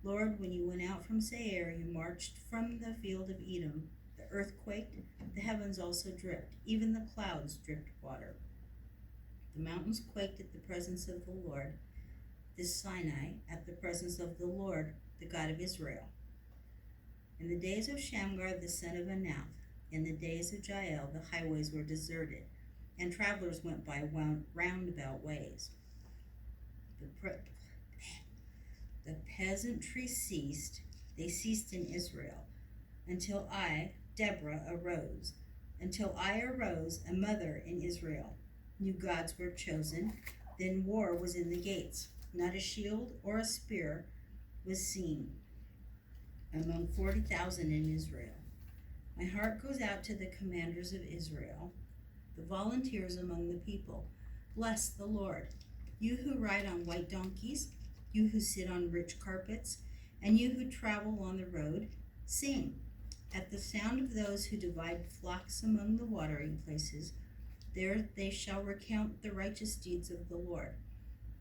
Speaker 1: Lord, when you went out from Seir, you marched from the field of Edom. The earth quaked, the heavens also dripped, even the clouds dripped water. The mountains quaked at the presence of the Lord, this Sinai at the presence of the Lord, the God of Israel. In the days of Shamgar the son of Anath, in the days of Jael, the highways were deserted, and travelers went by roundabout ways. The peasantry ceased, they ceased in Israel, until I, Deborah, arose. Until I arose, a mother in Israel. New gods were chosen, then war was in the gates. Not a shield or a spear was seen among 40,000 in Israel. My heart goes out to the commanders of Israel, the volunteers among the people. Bless the Lord. You who ride on white donkeys, you who sit on rich carpets, and you who travel on the road, sing. At the sound of those who divide flocks among the watering places, there they shall recount the righteous deeds of the Lord,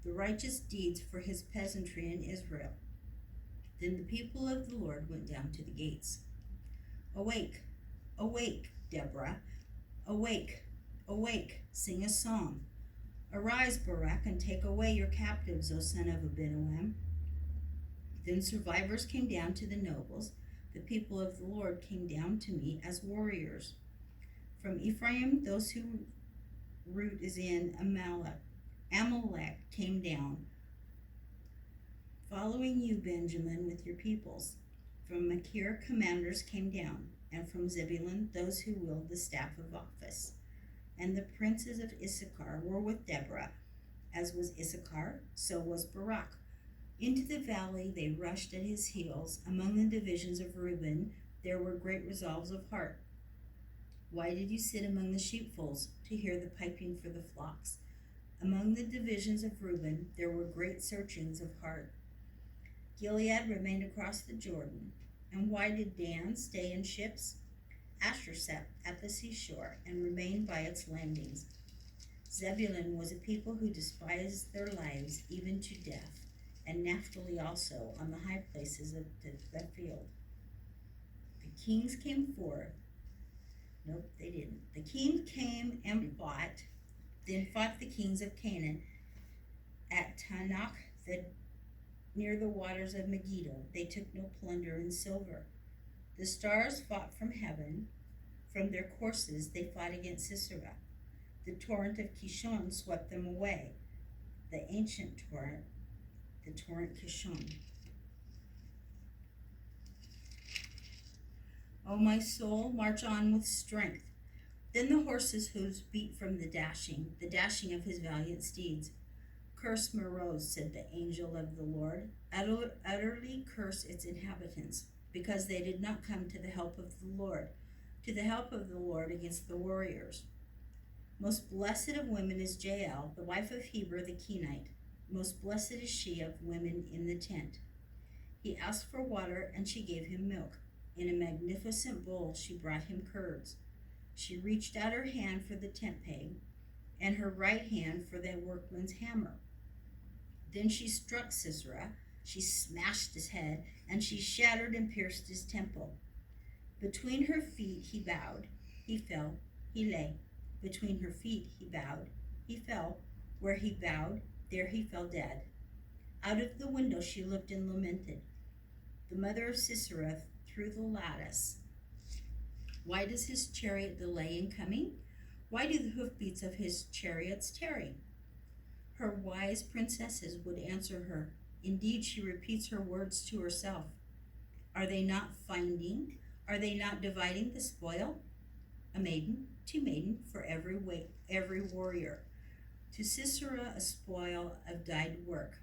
Speaker 1: the righteous deeds for his peasantry in Israel. Then the people of the Lord went down to the gates. Awake, awake, Deborah. Awake, awake, sing a song. Arise, Barak, and take away your captives, O son of Abinoam. Then survivors came down to the nobles. The people of the Lord came down to me as warriors. From Ephraim, those whose root is in Amalek came down, following you, Benjamin, with your peoples. From Machir, commanders came down, and from Zebulun, those who wield the staff of office. And the princes of Issachar were with Deborah. As was Issachar, so was Barak. Into the valley they rushed at his heels. Among the divisions of Reuben, there were great resolves of heart. Why did you sit among the sheepfolds to hear the piping for the flocks? Among the divisions of Reuben, there were great searchings of heart. Gilead remained across the Jordan. And why did Dan stay in ships? Asher sat at the seashore and remained by its landings. Zebulun was a people who despised their lives even to death, and Naphtali also on the high places of the field. The kings came forth. Nope, they didn't. The king came and fought, then fought the kings of Canaan at Tanach, near the waters of Megiddo. They took no plunder in silver. The stars fought from heaven. From their courses they fought against Sisera. The torrent of Kishon swept them away. The ancient torrent, the torrent Kishon. O my soul, march on with strength. Then the horses' hooves beat from the dashing of his valiant steeds. Curse Meroz, said the angel of the Lord. Utterly curse its inhabitants, because they did not come to the help of the Lord, against the warriors. Most blessed of women is Jael, the wife of Heber the Kenite. Most blessed is she of women in the tent. He asked for water, and she gave him milk. In a magnificent bowl she brought him curds. She reached out her hand for the tent peg, and her right hand for the workman's hammer. Then she struck Sisera, she smashed his head, and she shattered and pierced his temple. Between her feet he bowed, he fell, he lay. Between her feet he bowed, he fell. Where he bowed, there he fell dead. Out of the window she looked and lamented. The mother of Sisera through the lattice. Why does his chariot delay in coming? Why do the hoofbeats of his chariots tarry? Her wise princesses would answer her. Indeed, she repeats her words to herself. Are they not finding? Are they not dividing the spoil? A maiden, two maiden for every warrior. To Sisera a spoil of dyed work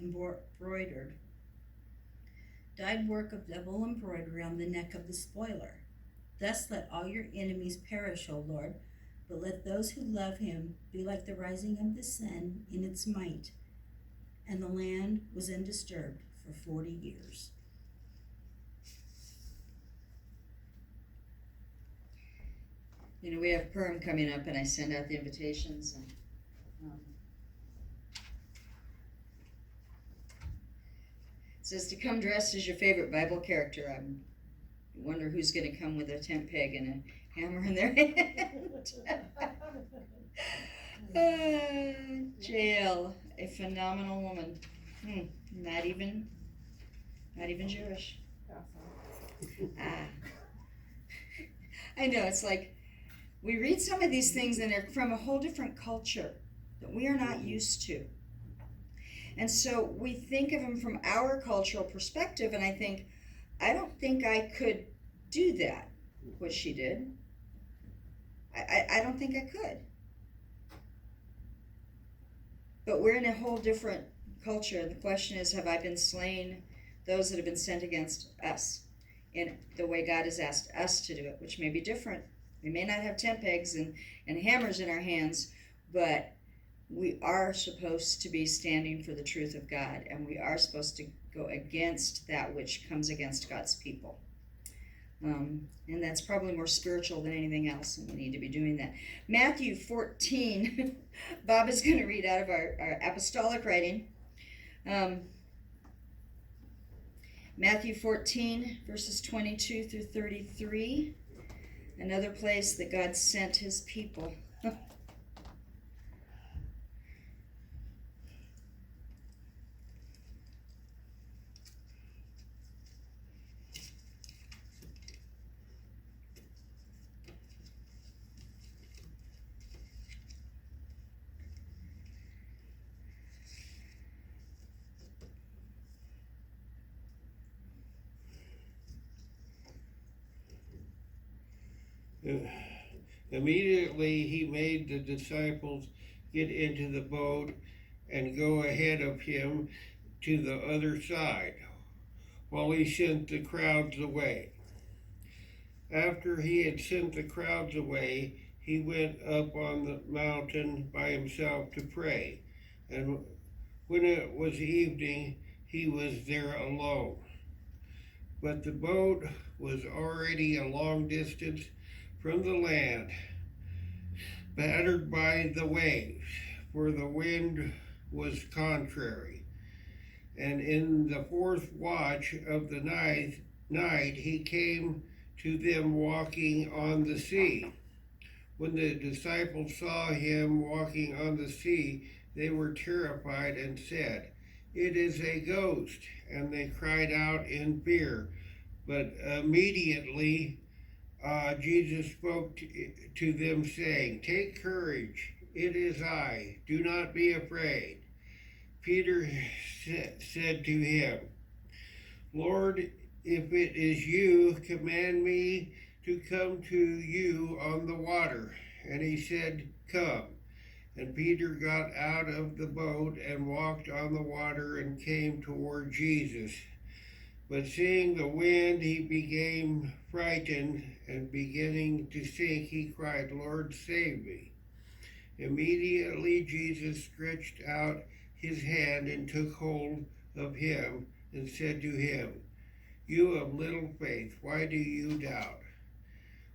Speaker 1: embroidered. Dyed work of double embroidery on the neck of the spoiler. Thus let all your enemies perish, O Lord, but let those who love him be like the rising of the sun in its might. And the land was undisturbed for 40 years.
Speaker 2: You know, we have Purim coming up, and I send out the invitations. And, it says to come dressed as your favorite Bible character. I wonder who's going to come with a tent peg and a hammer in their hand. Jael, a phenomenal woman. Not even Jewish. I know, it's like we read some of these things and they're from a whole different culture that we are not used to. And so we think of them from our cultural perspective, and I think, I don't think I could do that, what she did. I don't think I could. But we're in a whole different culture. The question is, have I been slain those that have been sent against us in the way God has asked us to do it, which may be different. We may not have tent pegs and hammers in our hands, but we are supposed to be standing for the truth of God, and we are supposed to go against that which comes against God's people. And that's probably more spiritual than anything else, and we need to be doing that. Matthew 14, Bob is going to read out of our Apostolic Writing. Matthew 14, verses 22 through 33. Another place that God sent his people.
Speaker 8: Immediately he made the disciples get into the boat and go ahead of him to the other side, while he sent the crowds away. After he had sent the crowds away, he went up on the mountain by himself to pray. And when it was evening, he was there alone. But the boat was already a long distance from the land, battered by the waves, for the wind was contrary. And in the fourth watch of the night he came to them walking on the sea. When the disciples saw him walking on the sea, they were terrified and said, "It is a ghost," and they cried out in fear. But immediately Jesus spoke to them, saying, "Take courage, it is I, do not be afraid." Peter said to him, "Lord, if it is you, command me to come to you on the water." And he said, "Come." And Peter got out of the boat and walked on the water and came toward Jesus. But seeing the wind, he became frightened, and beginning to sink, he cried, "Lord, save me." Immediately Jesus stretched out his hand and took hold of him and said to him, "You of little faith, why do you doubt?"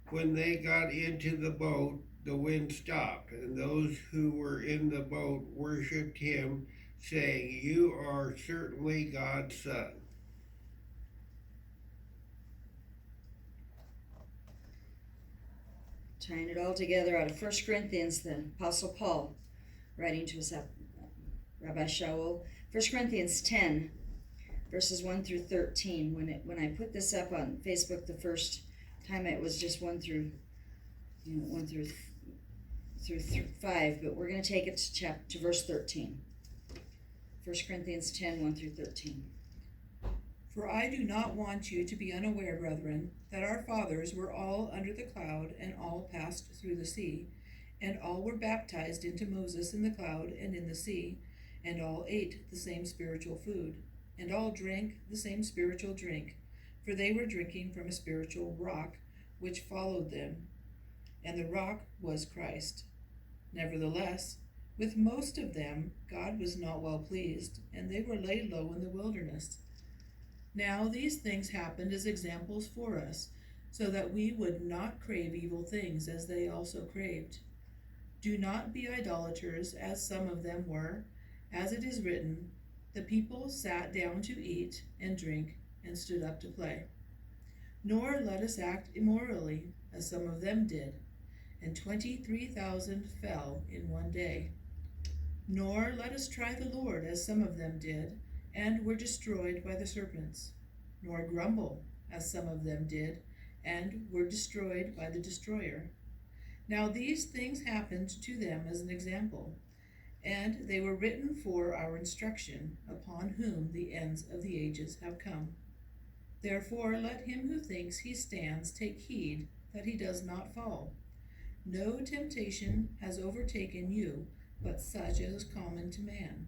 Speaker 8: When they got into the boat, the wind stopped, and those who were in the boat worshipped him, saying, "You are certainly God's Son."
Speaker 2: Tying it all together out of 1 Corinthians, the Apostle Paul, writing to his Rabbi Shaul. 1 Corinthians 10, verses 1 through 13. When I put this up on Facebook the first time, it was just 1 through 5, but we're going to take it to verse 13. 1 Corinthians 10, 1 through 13.
Speaker 6: For I do not want you to be unaware, brethren, that our fathers were all under the cloud, and all passed through the sea, and all were baptized into Moses in the cloud and in the sea, and all ate the same spiritual food, and all drank the same spiritual drink, for they were drinking from a spiritual rock which followed them, and the rock was Christ. Nevertheless, with most of them God was not well pleased, and they were laid low in the wilderness. Now these things happened as examples for us, so that we would not crave evil things as they also craved. Do not be idolaters, as some of them were. As it is written, the people sat down to eat and drink and stood up to play. Nor let us act immorally, as some of them did, and 23,000 fell in one day. Nor let us try the Lord, as some of them did, and were destroyed by the serpents. Nor grumble, as some of them did, and were destroyed by the destroyer. Now these things happened to them as an example, and they were written for our instruction, upon whom the ends of the ages have come. Therefore let him who thinks he stands take heed that he does not fall. No temptation has overtaken you but such as is common to man.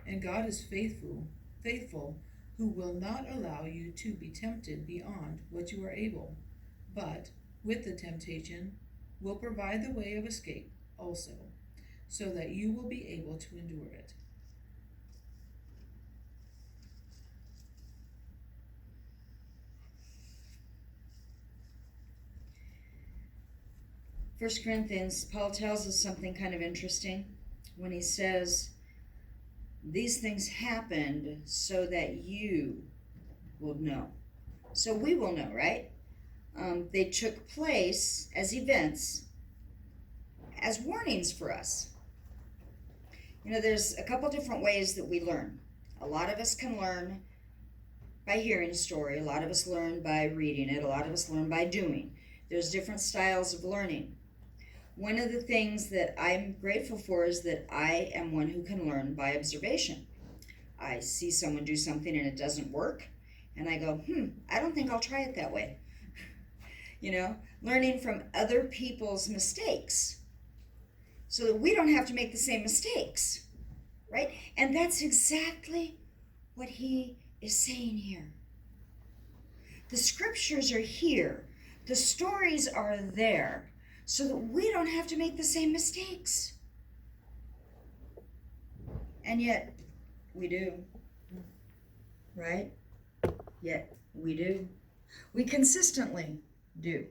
Speaker 6: And God is faithful, who will not allow you to be tempted beyond what you are able, but with the temptation will provide the way of escape also, so that you will be able to endure it.
Speaker 2: First Corinthians, Paul tells us something kind of interesting when he says, these things happened so that you will know. So we will know, right? They took place as events, as warnings for us. You know, there's a couple different ways that we learn. A lot of us can learn by hearing a story. A lot of us learn by reading it. A lot of us learn by doing. There's different styles of learning. One of the things that I'm grateful for is that I am one who can learn by observation. I see someone do something and it doesn't work, and I go, I don't think I'll try it that way. You know, learning from other people's mistakes so that we don't have to make the same mistakes, right? And that's exactly what he is saying here. The scriptures are here. The stories are there so that we don't have to make the same mistakes. And yet, we do, right? Yet, we do. We consistently do.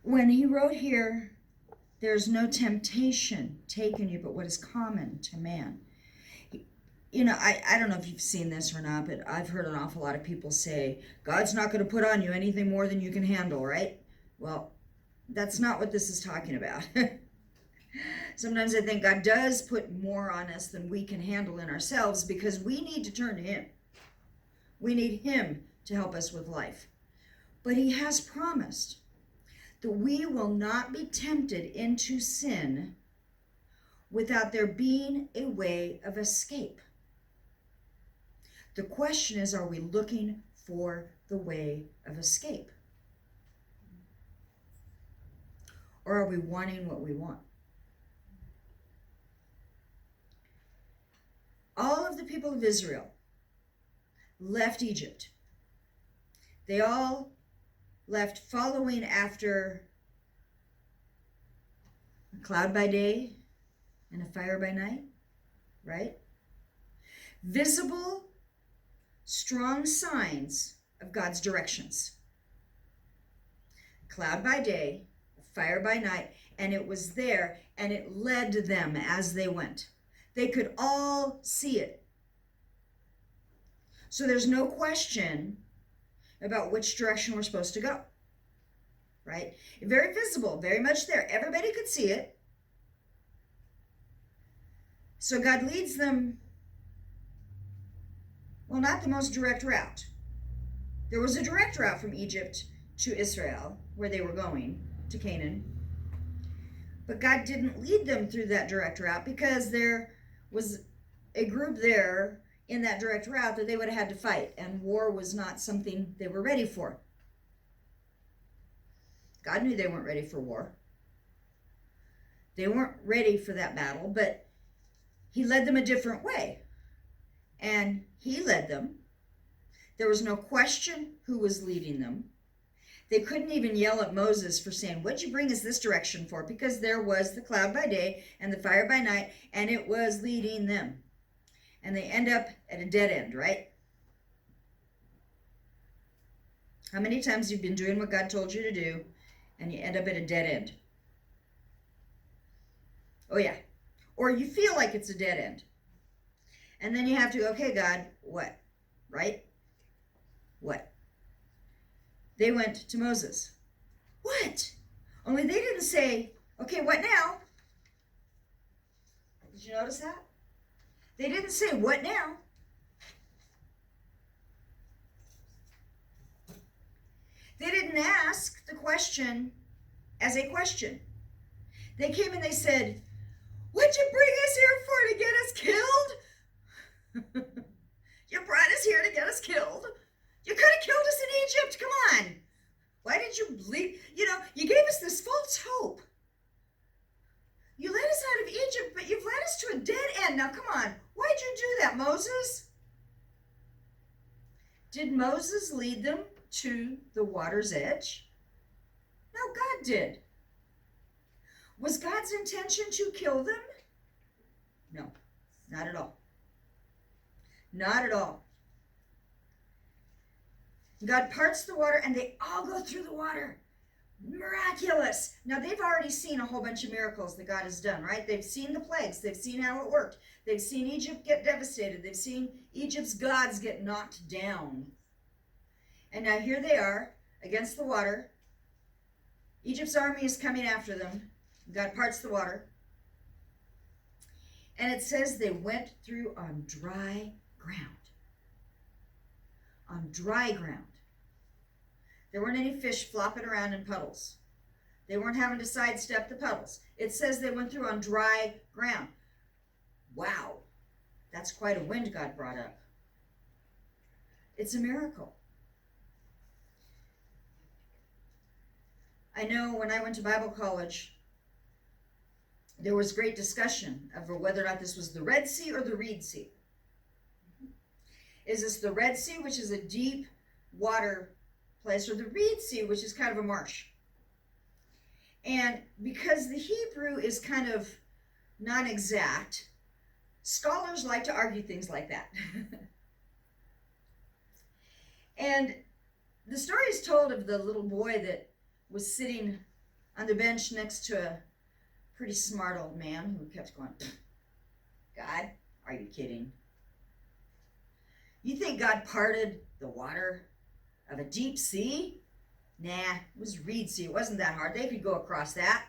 Speaker 2: When he wrote here, there's no temptation taken you but what is common to man. You know, I don't know if you've seen this or not, but I've heard an awful lot of people say, God's not going to put on you anything more than you can handle, right? Well, that's not what this is talking about. Sometimes I think God does put more on us than we can handle in ourselves because we need to turn to him. We need him to help us with life. But he has promised that we will not be tempted into sin without there being a way of escape. The question is, are we looking for the way of escape? Or are we wanting what we want? All of the people of Israel left Egypt. They all left following after a cloud by day and a fire by night, right? Visible, strong signs of God's directions. Cloud by day, fire by night, and it was there, and it led them as they went. They could all see it. So there's no question about which direction we're supposed to go, right? Very visible, very much there. Everybody could see it. So God leads them, well, not the most direct route. There was a direct route from Egypt to Israel, where they were going, to Canaan. But God didn't lead them through that direct route because there was a group there in that direct route that they would have had to fight, and war was not something they were ready for. God knew they weren't ready for war. They weren't ready for that battle, but he led them a different way. And he led them. There was no question who was leading them. They couldn't even yell at Moses for saying, what'd you bring us this direction for? Because there was the cloud by day and the fire by night, and it was leading them. And they end up at a dead end, right? How many times you've been doing what God told you to do, and you end up at a dead end? Oh yeah. Or you feel like it's a dead end. And then you have to, okay, God, what? Right? What? They went to Moses. What? Only they didn't say, okay, what now? Did you notice that? They didn't say, what now? They didn't ask the question as a question. They came and they said, what'd you bring us here for, to get us killed? You brought us here to get us killed? You could have killed us in Egypt, come on. Why did you leave? You know, you gave us this false hope. that, Moses? Did Moses lead them to the water's edge? No, God did. Was God's intention to kill them? No, not at all. Not at all. God parts the water and they all go through the water. Miraculous. Now they've already seen a whole bunch of miracles that God has done, right? They've seen the plagues. They've seen how it worked. They've seen Egypt get devastated. They've seen Egypt's gods get knocked down. And now here they are against the water. Egypt's army is coming after them. God parts the water. And it says they went through on dry ground. On dry ground. There weren't any fish flopping around in puddles. They weren't having to sidestep the puddles. It says they went through on dry ground. Wow. That's quite a wind God brought up. It's a miracle. I know when I went to Bible college, there was great discussion over whether or not this was the Red Sea or the Reed Sea. Is this the Red Sea, which is a deep water place, or the Reed Sea, which is kind of a marsh? And because the Hebrew is kind of non-exact, scholars like to argue things like that. And the story is told of the little boy that was sitting on the bench next to a pretty smart old man who kept going, God, are you kidding? You think God parted the water of a deep sea? Nah, it was Reed Sea. It wasn't that hard. They could go across that.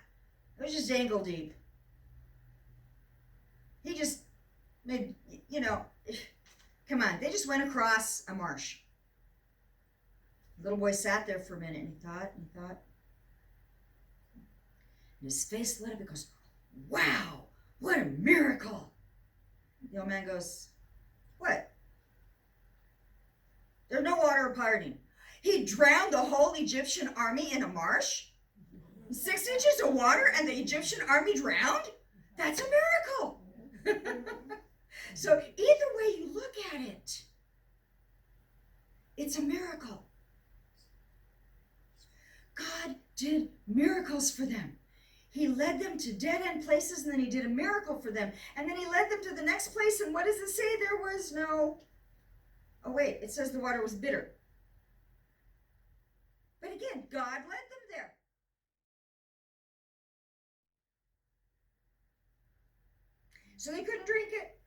Speaker 2: It was just ankle deep. He just made, come on. They just went across a marsh. The little boy sat there for a minute and he thought. And his face lit up. He goes, wow, what a miracle. The old man goes, what? There's no water parting. He drowned the whole Egyptian army in a marsh? 6 inches of water and the Egyptian army drowned? That's a miracle. So either way you look at it, it's a miracle. God did miracles for them. He led them to dead-end places, and then he did a miracle for them. And then he led them to the next place, and what does it say? There was no... Oh, wait, it says the water was bitter. But again, God led them there. So they couldn't drink it.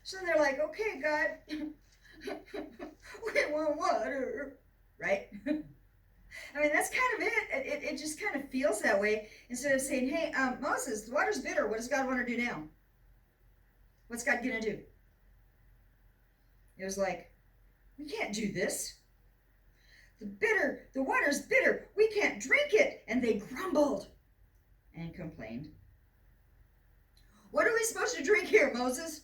Speaker 2: So they're like, okay, God, we want water, right? I mean, that's kind of it. It just kind of feels that way. Instead of saying, hey, Moses, the water's bitter. What does God want to do now? What's God going to do? It was like, we can't do this. The water's bitter. We can't drink it. And they grumbled and complained. What are we supposed to drink here, Moses?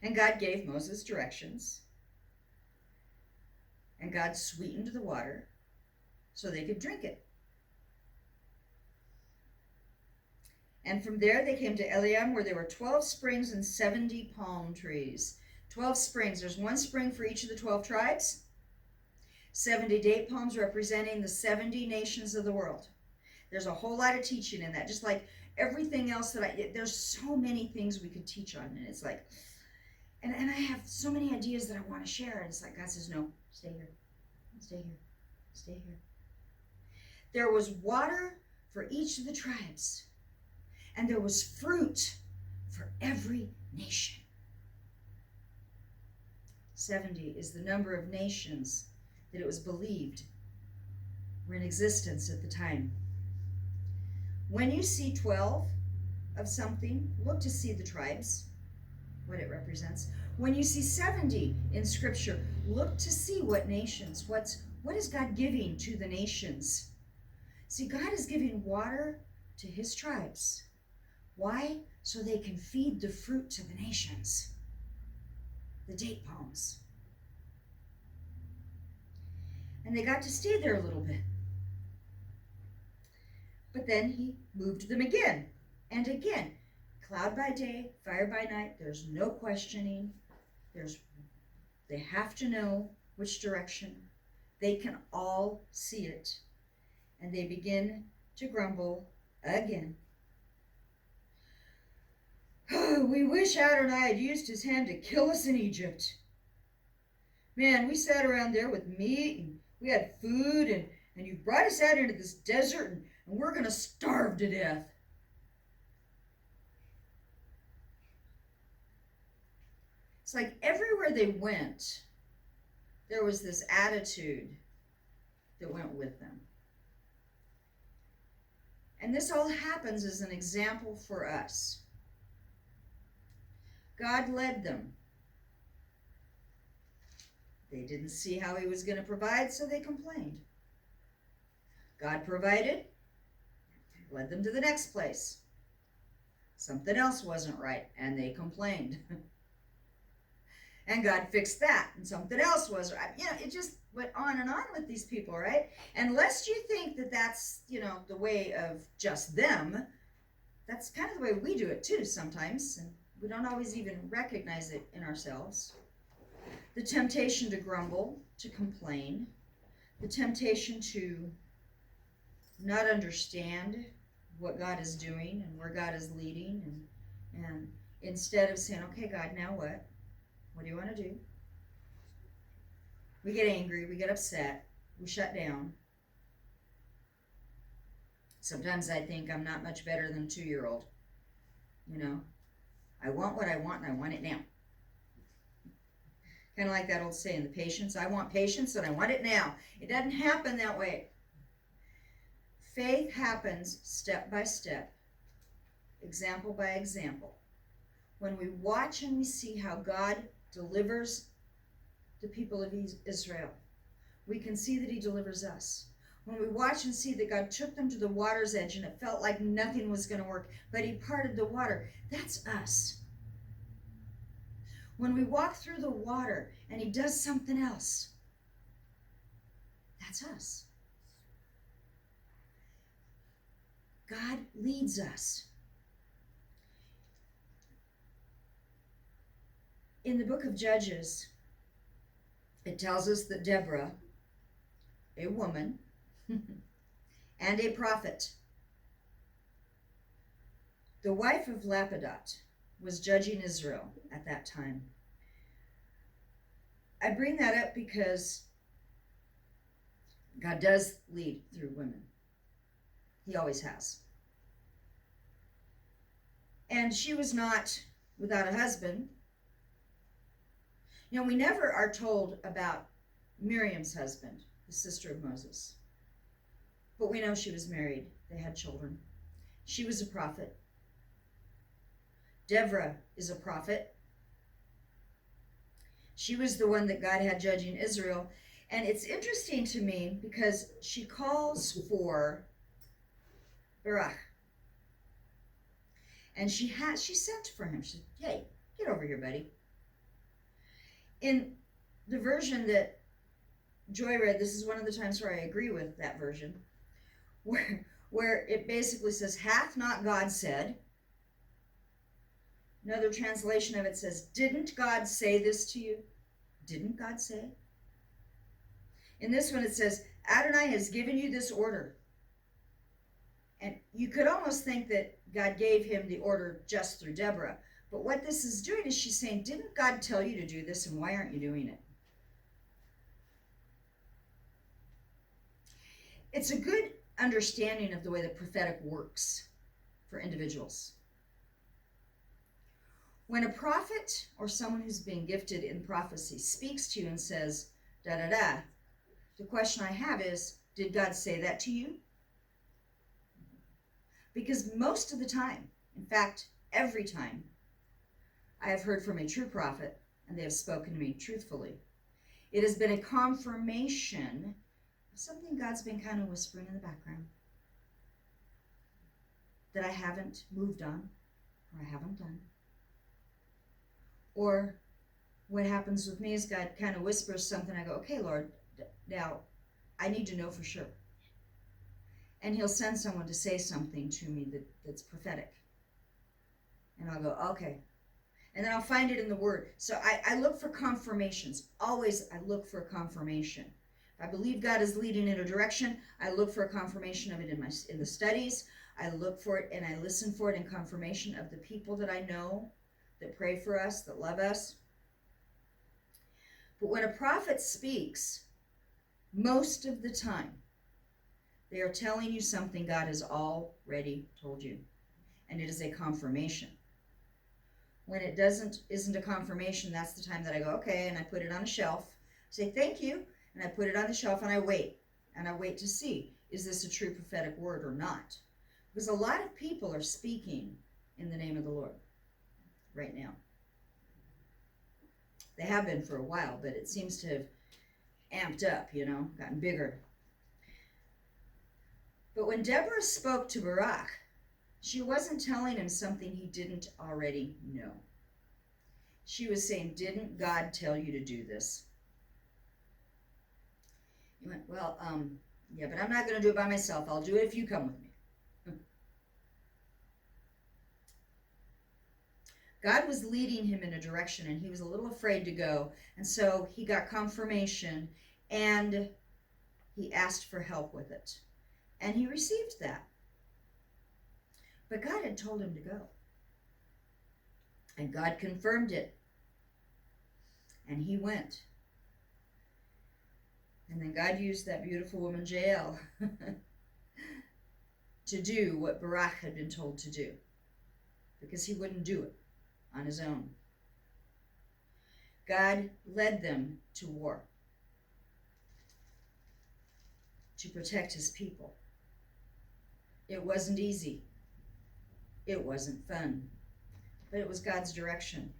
Speaker 2: And God gave Moses directions. And God sweetened the water so they could drink it. And from there they came to Eliam, where there were 12 springs and 70 palm trees. 12 springs. There's one spring for each of the 12 tribes. 70 date palms representing the 70 nations of the world. There's a whole lot of teaching in that. Just like everything else there's so many things we could teach on. And it's like, and I have so many ideas that I want to share. And it's like, God says, no, stay here, stay here, stay here. There was water for each of the tribes. And there was fruit for every nation. 70 is the number of nations that it was believed were in existence at the time. When you see 12 of something, look to see the tribes, what it represents. When you see 70 in Scripture, look to see what nations, what is God giving to the nations? See, God is giving water to his tribes. Why? So they can feed the fruit to the nations, the date palms. And they got to stay there a little bit. But then he moved them again. And again, cloud by day, fire by night, there's no questioning. They have to know which direction. They can all see it. And they begin to grumble again. We wish Adonai had used his hand to kill us in Egypt. Man, we sat around there with meat and we had food and you brought us out into this desert and we're going to starve to death. It's like everywhere they went, there was this attitude that went with them. And this all happens as an example for us. God led them. They didn't see how he was going to provide, so they complained. God provided, led them to the next place. Something else wasn't right, and they complained. And God fixed that, and something else was right. It just went on and on with these people, right? And lest you think that that's, the way of just them, that's kind of the way we do it too sometimes, and we don't always even recognize it in ourselves. The temptation to grumble, to complain, the temptation to not understand what God is doing and where God is leading, and instead of saying, okay, God, now what? What do you want to do? We get angry, we get upset, we shut down. Sometimes I think I'm not much better than a 2-year-old. I want what I want and I want it now. Kind of like that old saying, the patience. I want patience and I want it now. It doesn't happen that way. Faith happens step by step, example by example. When we watch and we see how God delivers the people of Israel, we can see that he delivers us. When we watch and see that God took them to the water's edge and it felt like nothing was going to work, but he parted the water, that's us. When we walk through the water and he does something else, that's us. God leads us. In the book of Judges, it tells us that Deborah, a woman, and a prophet, the wife of Lapidat, was judging Israel at that time. I bring that up because God does lead through women. He always has. And she was not without a husband. We never are told about Miriam's husband, the sister of Moses. But we know she was married. They had children. She was a prophet. Deborah is a prophet. She was the one that God had judging Israel. And it's interesting to me because she calls for Barach. And she sent for him. She said, hey, get over here, buddy. In the version that Joy read, this is one of the times where I agree with that version, where it basically says, hath not God said? Another translation of it says, didn't God say this to you? Didn't God say? In this one it says, Adonai has given you this order. And you could almost think that God gave him the order just through Deborah. But what this is doing is she's saying, didn't God tell you to do this, and why aren't you doing it? It's a good understanding of the way the prophetic works for individuals. When a prophet or someone who's been gifted in prophecy speaks to you and says, da-da-da, the question I have is, did God say that to you? Because most of the time, in fact, every time, I have heard from a true prophet, and they have spoken to me truthfully. It has been a confirmation of something God's been kind of whispering in the background that I haven't moved on, or I haven't done. Or what happens with me is God kind of whispers something. I go, okay, Lord, now I need to know for sure. And he'll send someone to say something to me that's prophetic. And I'll go, okay. And then I'll find it in the Word. So I look for confirmations. Always I look for a confirmation. If I believe God is leading in a direction, I look for a confirmation of it in the studies. I look for it and I listen for it in confirmation of the people that I know that pray for us, that love us. But when a prophet speaks, most of the time, they are telling you something God has already told you. And it is a confirmation. When it isn't a confirmation, that's the time that I go, okay, and I put it on a shelf, say thank you, and I put it on the shelf and I wait. And I wait to see, is this a true prophetic word or not? Because a lot of people are speaking in the name of the Lord right now. They have been for a while, but it seems to have amped up, gotten bigger. But when Deborah spoke to Barak, she wasn't telling him something he didn't already know. She was saying, didn't God tell you to do this? He went, well, yeah, but I'm not going to do it by myself. I'll do it if you come with me. God was leading him in a direction, and he was a little afraid to go. And so he got confirmation, and he asked for help with it. And he received that. But God had told him to go. And God confirmed it. And he went. And then God used that beautiful woman, Jael, to do what Barak had been told to do. Because he wouldn't do it on his own. God led them to war. To protect his people. It wasn't easy. It wasn't fun, but it was God's direction.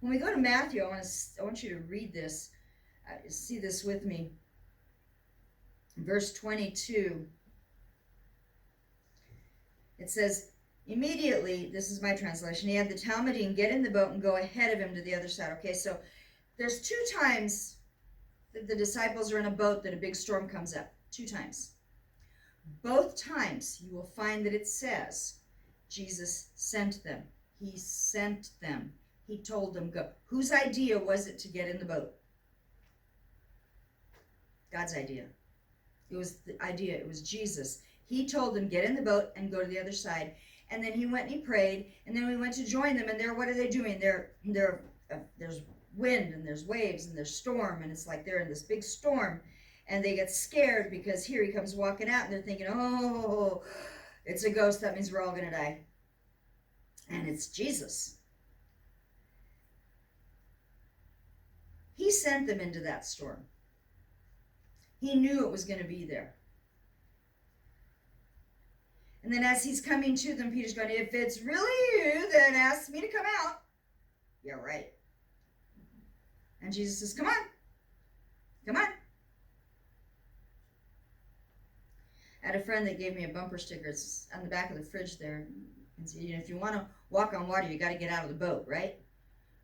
Speaker 2: When we go to Matthew, I want you to read this, see this with me. Verse 22, it says, immediately, this is my translation, he had the Talmudim get in the boat and go ahead of him to the other side. Okay, so there's 2 times that the disciples are in a boat that a big storm comes up. 2 times. Both times you will find that it says, Jesus sent them. He sent them. He told them, go. Whose idea was it to get in the boat? God's idea. It was the idea. It was Jesus. He told them, get in the boat and go to the other side. And then he went and he prayed. And then we went to join them. And what are they doing? There's wind and there's waves and there's storm. And it's like they're in this big storm. And they get scared because here he comes walking out. And they're thinking, oh, it's a ghost. That means we're all going to die. And it's Jesus. He sent them into that storm. He knew it was going to be there. And then as he's coming to them, Peter's going, if it's really you, then ask me to come out. Yeah, right. And Jesus says, come on. Come on. I had a friend that gave me a bumper sticker. It's on the back of the fridge there. And so, if you want to walk on water, you got to get out of the boat, right?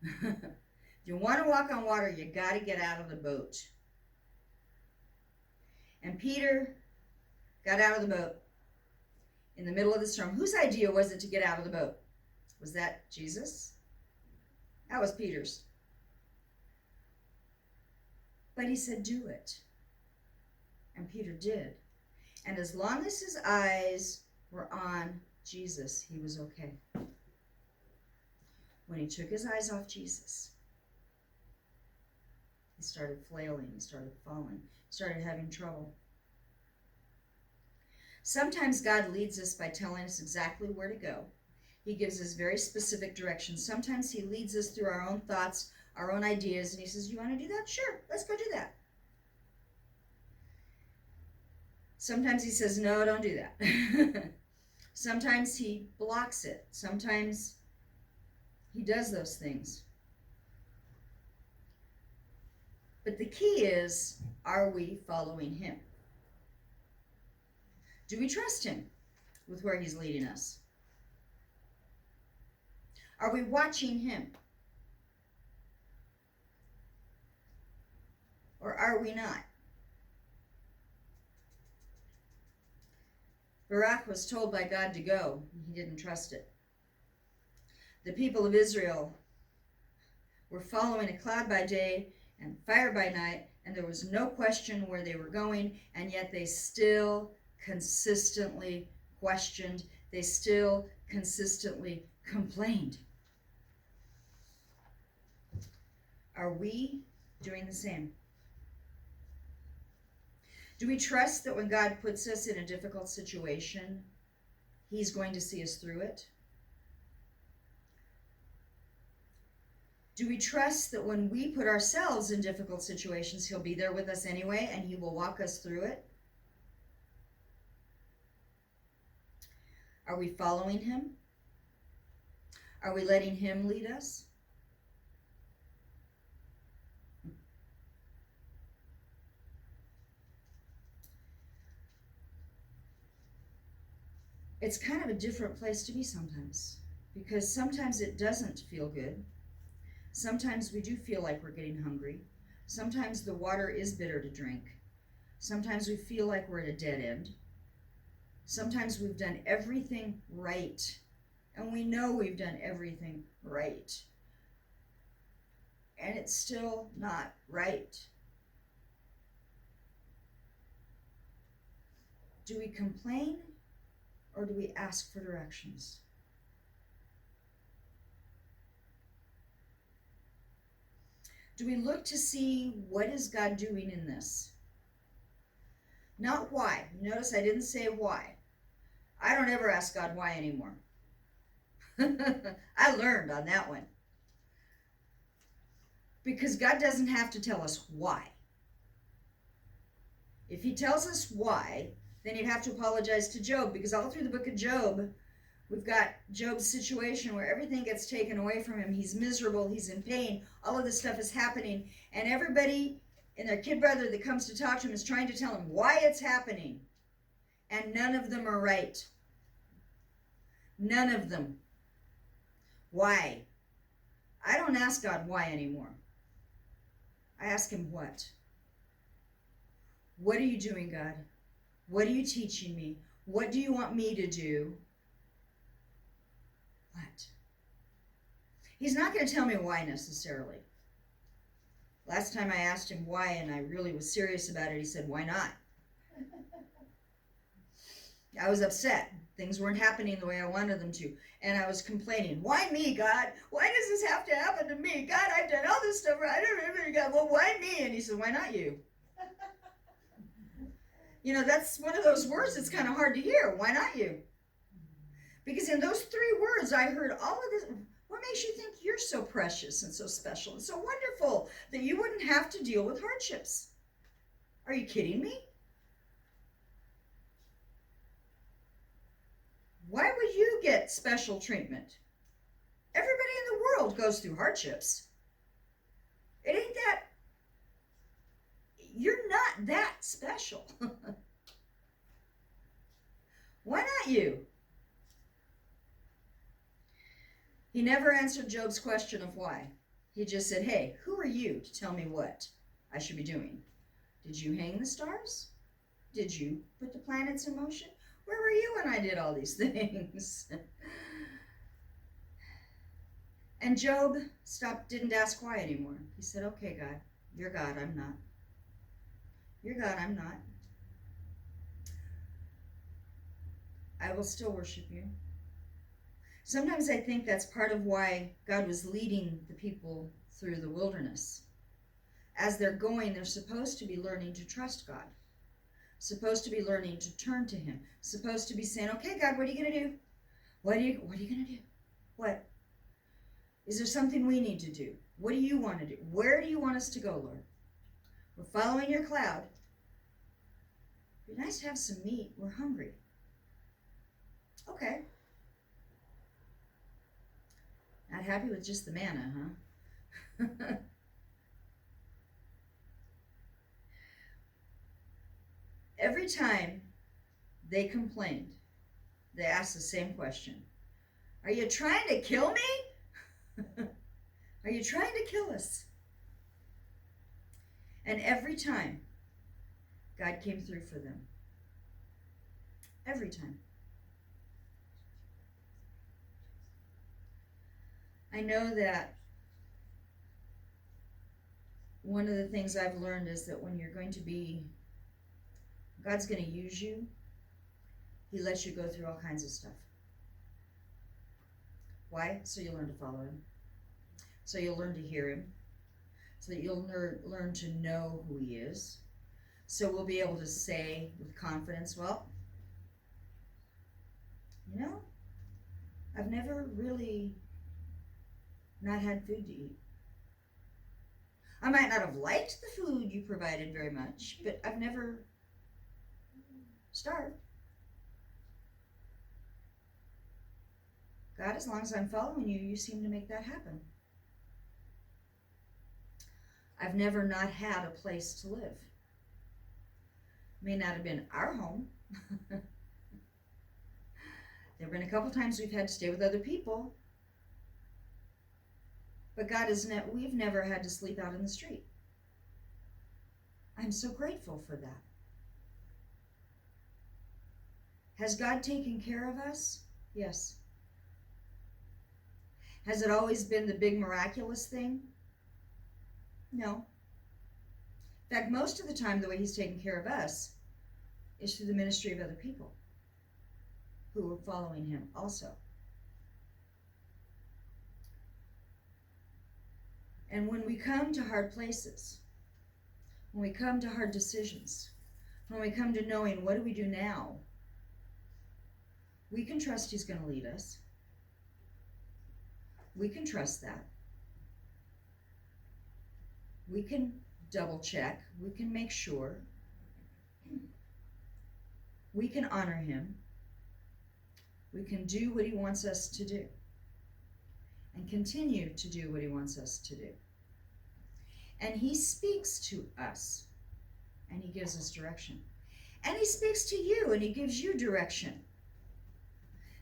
Speaker 2: If you want to walk on water, you got to get out of the boat. And Peter got out of the boat in the middle of the storm. Whose idea was it to get out of the boat? Was that Jesus? That was Peter's. But he said, do it. And Peter did. And as long as his eyes were on Jesus, he was okay. When he took his eyes off Jesus, he started flailing, he started falling, he started having trouble. Sometimes God leads us by telling us exactly where to go. He gives us very specific directions. Sometimes he leads us through our own thoughts, our own ideas, and he says, you want to do that? Sure, let's go do that. Sometimes he says, no, don't do that. Sometimes he blocks it. Sometimes he does those things. But the key is, are we following him? Do we trust him with where he's leading us? Are we watching him? Or are we not? Barak was told by God to go. He didn't trust it. The people of Israel were following a cloud by day and fire by night, and there was no question where they were going, and yet they still consistently questioned. They still consistently complained. Are we doing the same? Do we trust that when God puts us in a difficult situation, He's going to see us through it? Do we trust that when we put ourselves in difficult situations, He'll be there with us anyway and He will walk us through it? Are we following Him? Are we letting Him lead us? It's kind of a different place to be sometimes, because sometimes it doesn't feel good. Sometimes we do feel like we're getting hungry. Sometimes the water is bitter to drink. Sometimes we feel like we're at a dead end. Sometimes we've done everything right, and we know we've done everything right, and it's still not right. Do we complain, or do we ask for directions? Do we look to see what is God doing in this? Not why. Notice I didn't say why. I don't ever ask God why anymore. I learned on that one. Because God doesn't have to tell us why. If He tells us why, then He'd have to apologize to Job, because all through the book of Job, we've got Job's situation where everything gets taken away from him. He's miserable. He's in pain. All of this stuff is happening. And everybody and their kid brother that comes to talk to him is trying to tell him why it's happening. And none of them are right. None of them. Why? I don't ask God why anymore. I ask Him what? What are you doing, God? What are you teaching me? What do you want me to do? What? He's not going to tell me why necessarily. Last time I asked Him why, and I really was serious about it, He said, why not? I was upset. Things weren't happening the way I wanted them to. And I was complaining. Why me, God? Why does this have to happen to me? God, I've done all this stuff. I don't remember. God, well, why me? And He said, why not you? You know, that's one of those words that's kind of hard to hear. Why not you? Because in those three words, I heard all of this. What makes you think you're so precious and so special and so wonderful that you wouldn't have to deal with hardships? Are you kidding me? Why would you get special treatment? Everybody in the world goes through hardships. It ain't that. You're not that special. Why not you? He never answered Job's question of why. He just said, hey, who are you to tell me what I should be doing? Did you hang the stars? Did you put the planets in motion? Where were you when I did all these things? And Job didn't ask why anymore. He said, okay, God, you're God, I'm not. You're God, I'm not. I will still worship you. Sometimes I think that's part of why God was leading the people through the wilderness. As they're going, they're supposed to be learning to trust God. Supposed to be learning to turn to Him. Supposed to be saying, okay, God, what are you going to do? What are you going to do? What? Is there something we need to do? What do you want to do? Where do you want us to go, Lord? We're following your cloud. It'd be nice to have some meat. We're hungry. Okay. Not happy with just the manna, huh? Every time they complained, they asked the same question. Are you trying to kill me? Are you trying to kill us? And every time, God came through for them. Every time. I know that one of the things I've learned is that when you're going to be, God's going to use you, He lets you go through all kinds of stuff. Why? So you'll learn to follow Him. So you'll learn to hear Him. So that you'll learn to know who He is. So we'll be able to say with confidence, well, you know, I've never really not had food to eat. I might not have liked the food you provided very much, but I've never starved. God, as long as I'm following you, you seem to make that happen. I've never not had a place to live. May not have been our home. There have been a couple times we've had to stay with other people. But God we've never had to sleep out in the street. I'm so grateful for that. Has God taken care of us? Yes. Has it always been the big miraculous thing? No. In fact, most of the time, the way He's taken care of us is through the ministry of other people who are following Him also. And when we come to hard places, when we come to hard decisions, when we come to knowing what do we do now, we can trust He's going to lead us. We can trust that. We can double check. We can make sure. We can honor Him. We can do what He wants us to do. And continue to do what He wants us to do. And He speaks to us. And He gives us direction. And He speaks to you and He gives you direction.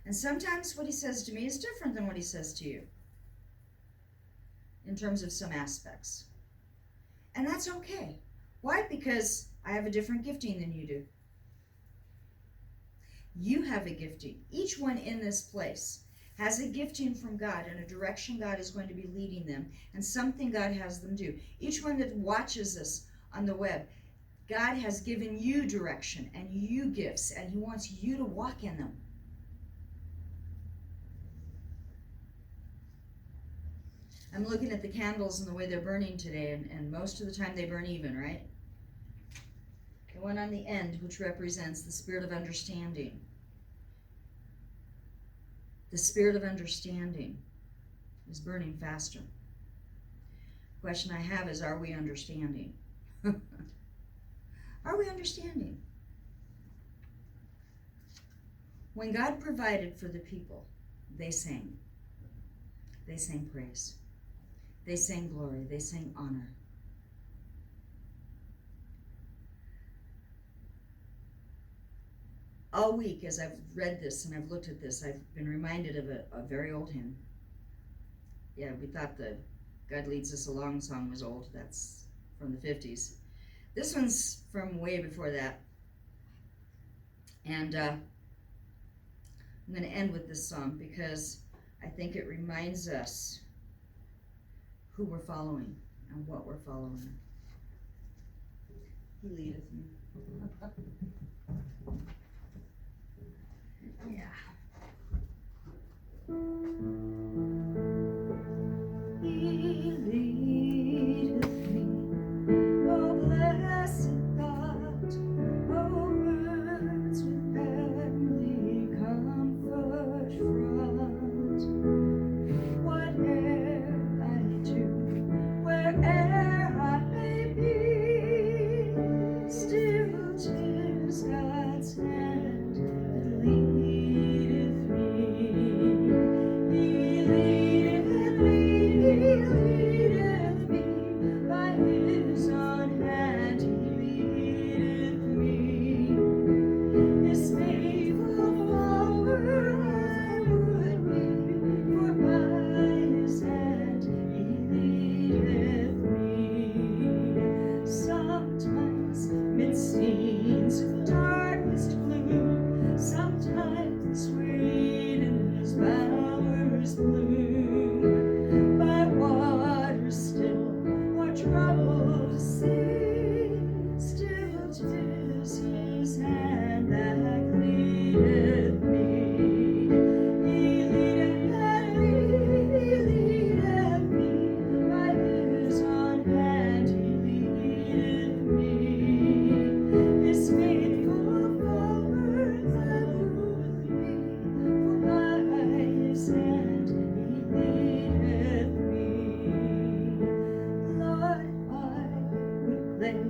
Speaker 2: And sometimes what He says to me is different than what He says to you. In terms of some aspects. And that's okay. Why? Because I have a different gifting than you do. You have a gifting. Each one in this place has a gifting from God and a direction God is going to be leading them and something God has them do. Each one that watches us on the web, God has given you direction and you gifts and He wants you to walk in them. I'm looking at the candles and the way they're burning today, and most of the time they burn even, right? The one on the end, which represents the spirit of understanding. The spirit of understanding is burning faster. The question I have is, are we understanding? Are we understanding? When God provided for the people, they sang. They sang praise. They sang glory. They sang honor. All week, as I've read this and I've looked at this, I've been reminded of a very old hymn. Yeah, we thought the God Leads Us Along song was old. That's from the 50s. This one's from way before that. And I'm going to end with this song because I think it reminds us who we're following and what we're following. He leadeth me. Yeah. He leadeth me, oh blessed God, oh words with heavenly comfort front. Whate'er I do, where'er I may be, still 'tis God's hand that leadeth me. He leadeth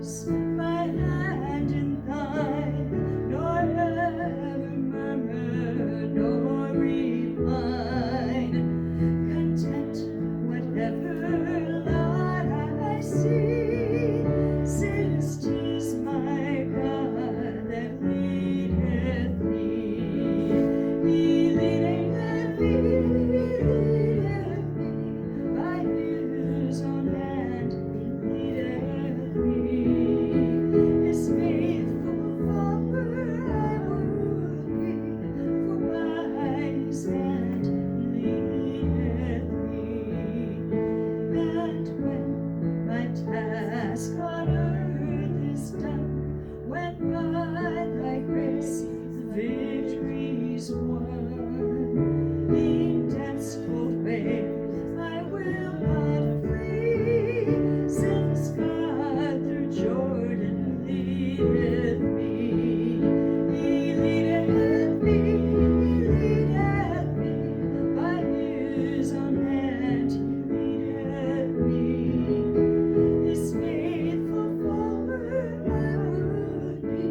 Speaker 2: place my hand in thine, nor ever murmur, nor repine. Content whatever lot I see, since 'tis my God that leadeth me. He leadeth me by his own hand, he leadeth me. His faithful follower I would be, for by his hand leadeth me. And when my task on earth is done, when by thy grace the victory's won, in death's cold wave I will not flee, since God through Jordan leadeth me. He leadeth me by his own hand, he leadeth me. His faithful follower I would be,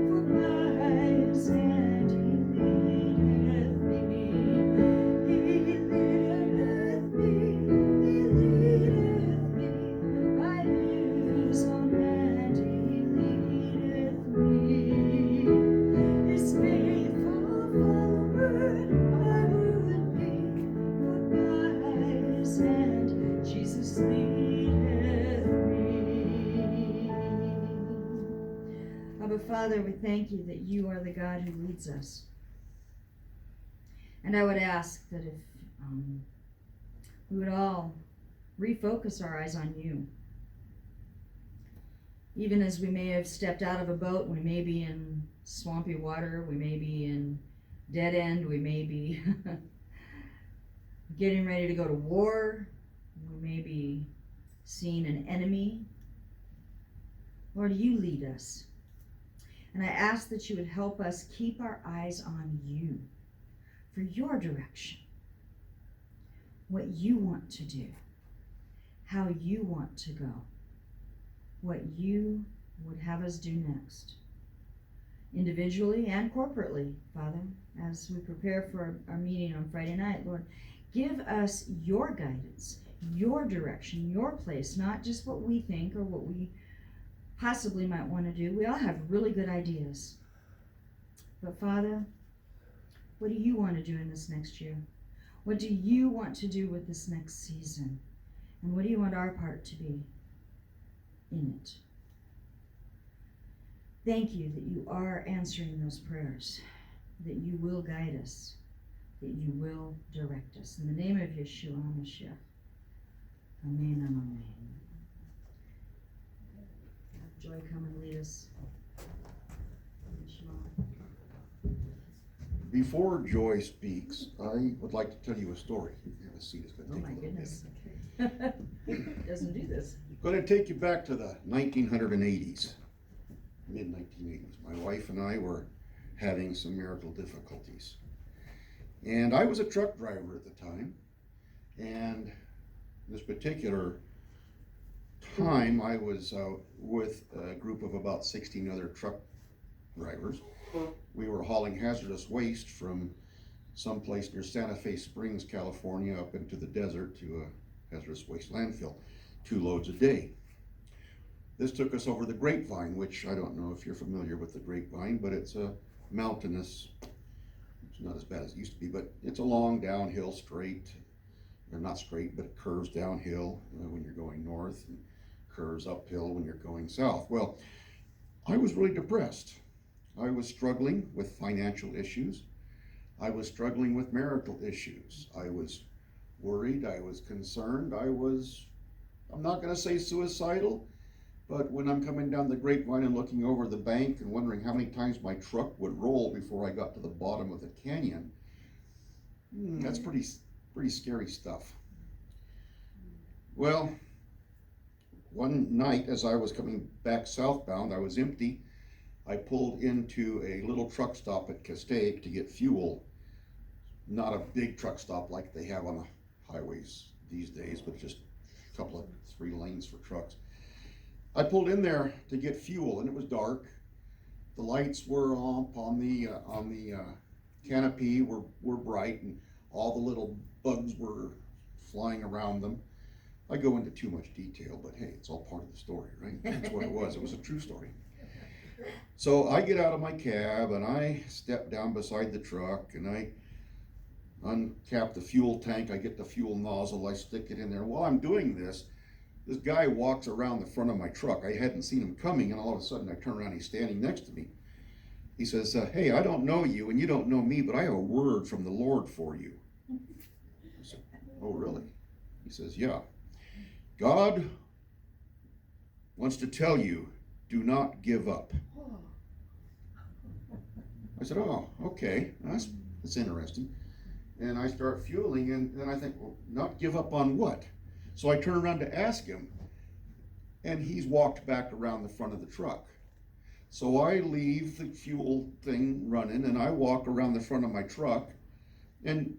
Speaker 2: for by his hand he leadeth me. He leadeth me by his own hand he leadeth me. His faithful follower I would be, for by his hand Jesus leadeth me. Abba Father, we thank you that you are the God who leads us. And I would ask that if we would all refocus our eyes on you. Even as we may have stepped out of a boat, we may be in swampy water, we may be in dead end, we may be getting ready to go to war, we may be seeing an enemy. Lord, you lead us. And I ask that you would help us keep our eyes on you for your direction, what you want to do, how you want to go, what you would have us do next, individually and corporately, Father, as we prepare for our meeting on Friday night. Lord, give us your guidance, your direction, your place, not just what we think or what we possibly might want to do. We all have really good ideas. But Father, what do you want to do in this next year? What do you want to do with this next season? And what do you want our part to be in it? Thank you that you are answering those prayers, that you will guide us, that you will direct us. In the name of Yeshua HaMashiach. Amen and amen. Have Joy come and lead us.
Speaker 5: Before Joy speaks, I would like to tell you a story. You can have a seat. It's going to
Speaker 2: Oh
Speaker 5: take
Speaker 2: my
Speaker 5: a little
Speaker 2: goodness.
Speaker 5: bit.
Speaker 2: Doesn't do this.
Speaker 5: Going to take you back to the 1980s, mid-1980s. My wife and I were having some marital difficulties. And I was a truck driver at the time. And this particular time, I was with a group of about 16 other truck drivers. We were hauling hazardous waste from someplace near Santa Fe Springs, California, up into the desert to a hazardous waste landfill, 2 loads a day. This took us over the Grapevine, which I don't know if you're familiar with the Grapevine, but it's a mountainous, it's not as bad as it used to be, but it's a long downhill straight, or not straight, but it curves downhill when you're going north and curves uphill when you're going south. Well, I was really depressed. I was struggling with financial issues. I was struggling with marital issues. I was worried. I was concerned. I'm not going to say suicidal, but when I'm coming down the Grapevine and looking over the bank and wondering how many times my truck would roll before I got to the bottom of the canyon, that's pretty scary stuff. Well, one night as I was coming back southbound, I was empty. I pulled into a little truck stop at Castaic to get fuel. Not a big truck stop like they have on the highways these days, but just a couple of 3 lanes for trucks. I pulled in there to get fuel, and it was dark. The lights were on the canopy were bright, and all the little bugs were flying around them. I go into too much detail, but hey, it's all part of the story, right? That's what it was. It was a true story. So I get out of my cab and I step down beside the truck and I uncap the fuel tank. I get the fuel nozzle. I stick it in there. While I'm doing this guy walks around the front of my truck. I hadn't seen him coming, and all of a sudden I turn around, he's standing next to me. He says, hey, I don't know you and you don't know me, but I have a word from the Lord for you. I said, oh, really? He says, yeah. God wants to tell you, do not give up. I said, oh, okay, that's interesting. And I start fueling, and then I think, well, not give up on what? So I turn around to ask him, and he's walked back around the front of the truck. So I leave the fuel thing running, and I walk around the front of my truck, and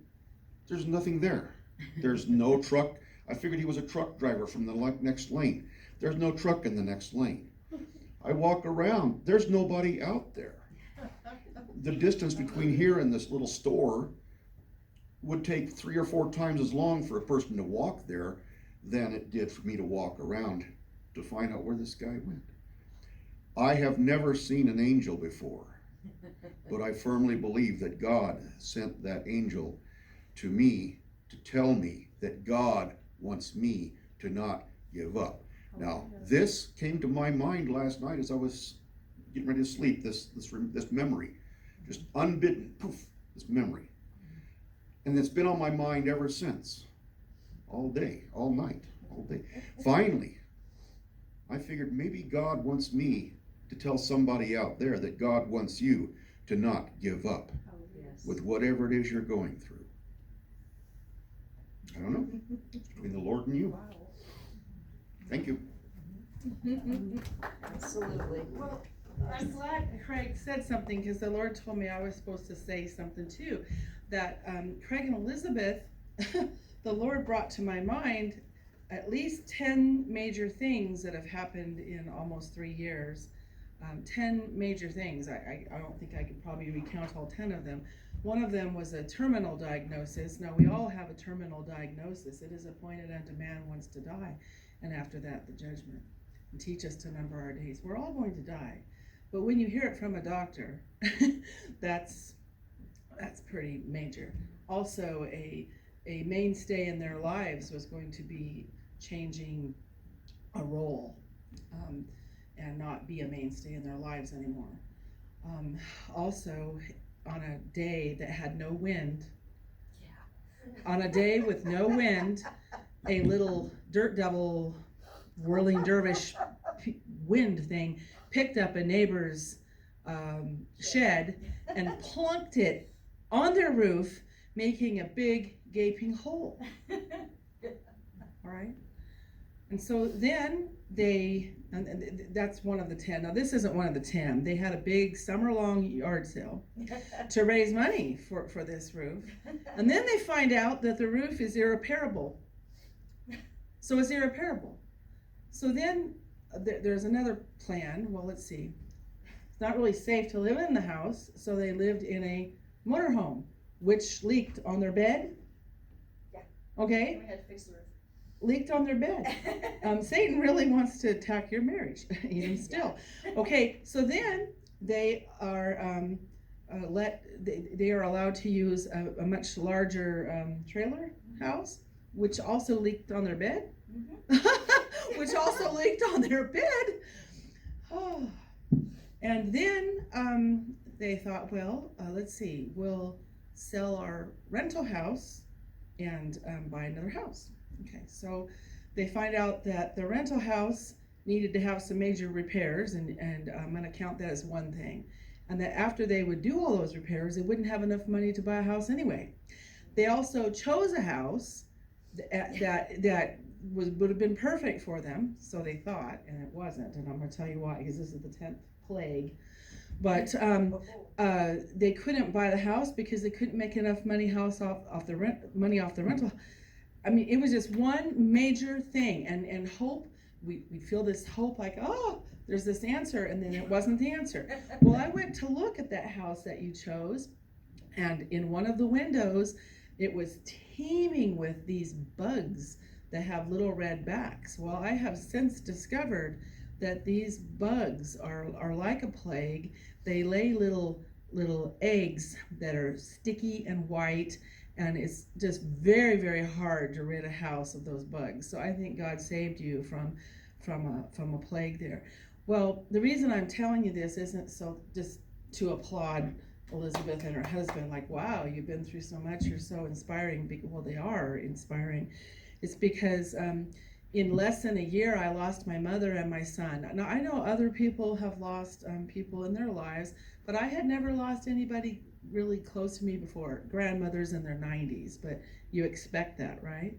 Speaker 5: there's nothing there. There's no truck. I figured he was a truck driver from the next lane. There's no truck in the next lane. I walk around, there's nobody out there. The distance between here and this little store would take 3 or 4 times as long for a person to walk there than it did for me to walk around to find out where this guy went. I have never seen an angel before, but I firmly believe that God sent that angel to me to tell me that God wants me to not give up. Now, this came to my mind last night as I was getting ready to sleep, this memory, just unbidden, poof, this memory. And it's been on my mind ever since, all day, all night, all day. Finally, I figured maybe God wants me to tell somebody out there that God wants you to not give up with whatever it is you're going through. I don't know, it's between the Lord and you. Thank you.
Speaker 2: Absolutely.
Speaker 6: Well, I'm glad Craig said something, because the Lord told me I was supposed to say something too. That Craig and Elizabeth, the Lord brought to my mind at least 10 major things that have happened in almost 3 years. 10 major things. I don't think I could probably recount all 10 of them. One of them was a terminal diagnosis. Now, we all have a terminal diagnosis. It is appointed unto man once to die, and after that, the judgment. And teach us to number our days. We're all going to die. But when you hear it from a doctor, that's pretty major. Also, a mainstay in their lives was going to be changing a role and not be a mainstay in their lives anymore. Also, on a day that had no wind, on a day with no wind, a little dirt devil whirling dervish wind thing picked up a neighbor's shed and plunked it on their roof, making a big gaping hole. All right? And so then and that's one of the 10. Now, this isn't one of the 10. They had a big summer-long yard sale to raise money for this roof. And then they find out that the roof is irreparable. So it's irreparable. So then there's another plan. Well, let's see. It's not really safe to live in the house, so they lived in a motorhome, which leaked on their bed.
Speaker 2: Yeah.
Speaker 6: Okay?
Speaker 2: We had to fix the roof.
Speaker 6: Leaked on their bed. Satan really wants to attack your marriage, even still. Okay, so then they are they are allowed to use a much larger trailer house, which also leaked on their bed. Which also leaked on their bed. Oh. And then they thought, well, let's see, we'll sell our rental house and buy another house. Okay, so they find out that the rental house needed to have some major repairs, and I'm going to count that as one thing. And that after they would do all those repairs, they wouldn't have enough money to buy a house anyway. They also chose a house that would have been perfect for them, so they thought, and it wasn't. And I'm going to tell you why, because this is the 10th plague. But they couldn't buy the house because they couldn't make enough money off the rental. I mean, it was just one major thing, and Hope we feel this hope like, oh, there's this answer, and then it wasn't the answer. Well, I went to look at that house that you chose, and in one of the windows, it was teeming with these bugs that have little red backs. Well, I have since discovered that these bugs are like a plague. They lay little eggs that are sticky and white, and it's just very, very hard to rid a house of those bugs. So I think God saved you from a plague there. Well, the reason I'm telling you this isn't so just to applaud Elizabeth and her husband, like, wow, you've been through so much, you're so inspiring. Well, they are inspiring. It's because in less than a year, I lost my mother and my son. Now, I know other people have lost people in their lives, but I had never lost anybody really close to me before. Grandmothers in their 90s, but you expect that, right?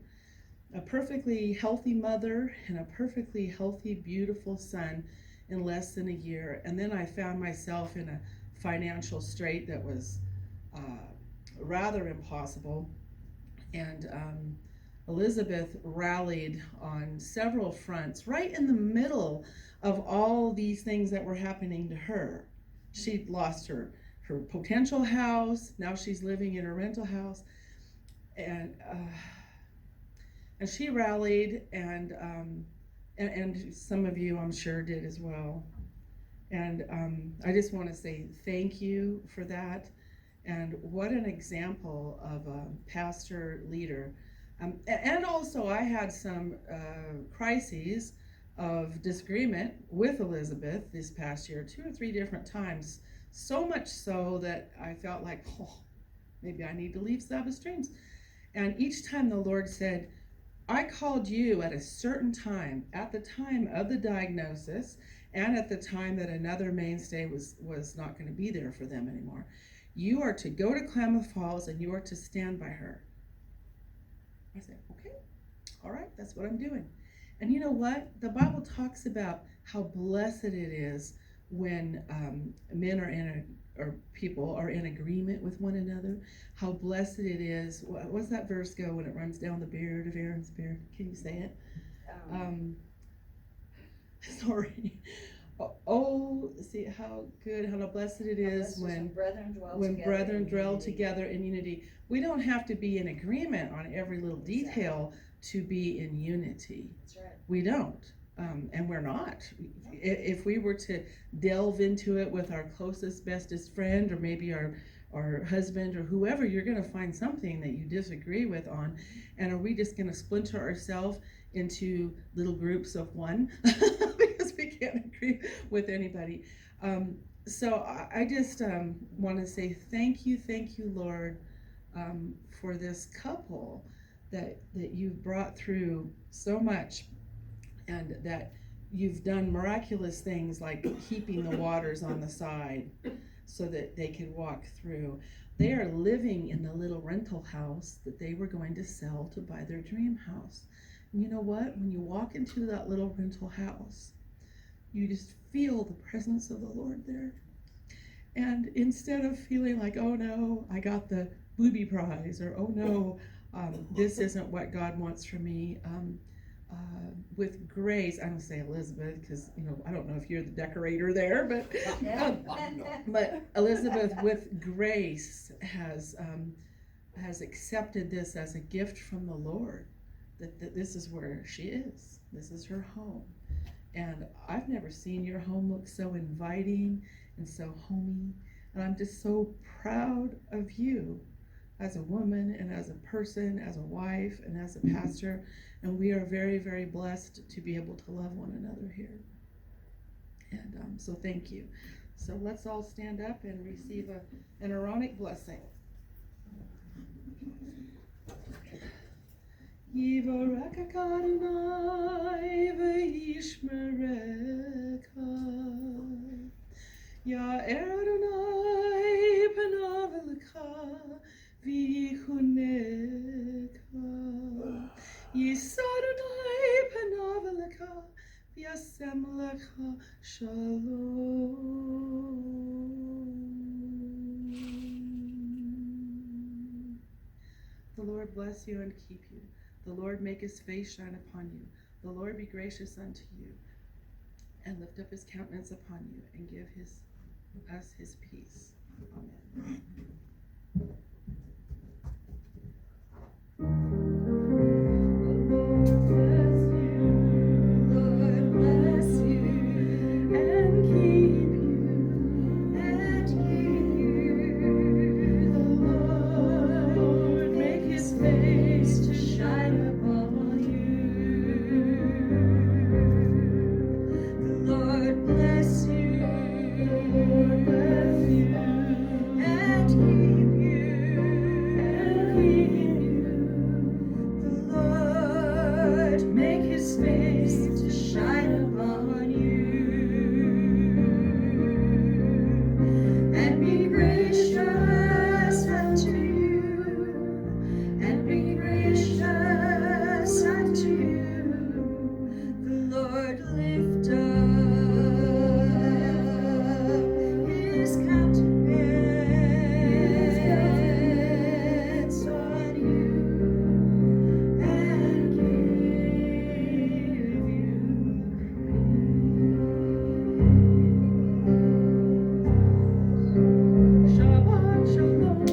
Speaker 6: A perfectly healthy mother and a perfectly healthy, beautiful son in less than a year. And then I found myself in a financial strait that was rather impossible. And Elizabeth rallied on several fronts, right in the middle of all these things that were happening to her. She'd lost her potential house. Now she's living in a rental house. And she rallied, and some of you, I'm sure, did as well. And I just want to say thank you for that. And what an example of a pastor leader. And also, I had some crises of disagreement with Elizabeth this past year, 2 or 3 different times. So much so that I felt like, oh, maybe I need to leave Sabbath Streams. And each time the Lord said, I called you at a certain time, at the time of the diagnosis, and at the time that another mainstay was not going to be there for them anymore. You are to go to Klamath Falls and you are to stand by her. I said, okay, all right, that's what I'm doing. And you know what? The Bible talks about how blessed it is when men or people are in agreement with one another. How blessed it is. What's that verse go when it runs down the beard of Aaron's beard? Can you say it? Sorry. Oh, see how good, how blessed it is when brethren dwell together in unity. We don't have to be in agreement on every little detail to be in unity.
Speaker 2: That's right.
Speaker 6: We don't, and we're not. If we were to delve into it with our closest, bestest friend, or maybe our husband or whoever, you're going to find something that you disagree with on. And are we just going to splinter ourselves into little groups of one because we can't agree with anybody? So I just want to say thank you, Lord, for this couple that you've brought through so much, and that you've done miraculous things like keeping the waters on the side so that they could walk through. They are living in the little rental house that they were going to sell to buy their dream house. And you know what? When you walk into that little rental house, you just feel the presence of the Lord there. And instead of feeling like, oh no, I got the booby prize, or oh no, this isn't what God wants for me, with grace, I don't say Elizabeth because I don't know if you're the decorator there, but Elizabeth with grace has accepted this as a gift from the Lord, that this is where she is. This is her home. And I've never seen your home look so inviting and so homey. And I'm just so proud of you as a woman and as a person, as a wife and as a pastor. And we are very, very blessed to be able to love one another here. And so thank you. So let's all stand up and receive an Aaronic blessing. Yivarekach Adonai v'yishmerecha. Ya'er Adonai panav elecha v'yichunecha. Yisad Adonai panav elecha v'yasem lecha shalom. The Lord bless you and keep you. The Lord make his face shine upon you. The Lord be gracious unto you, and lift up his countenance upon you, and give us his peace. Amen.
Speaker 2: Lord bless you and keep you. The Lord make his face to shine upon you. The Lord bless you and keep you. The Lord make his face to shine upon you and be gracious unto you, and be gracious unto you. The Lord lift up his countenance on you and give you Shabbat shalom,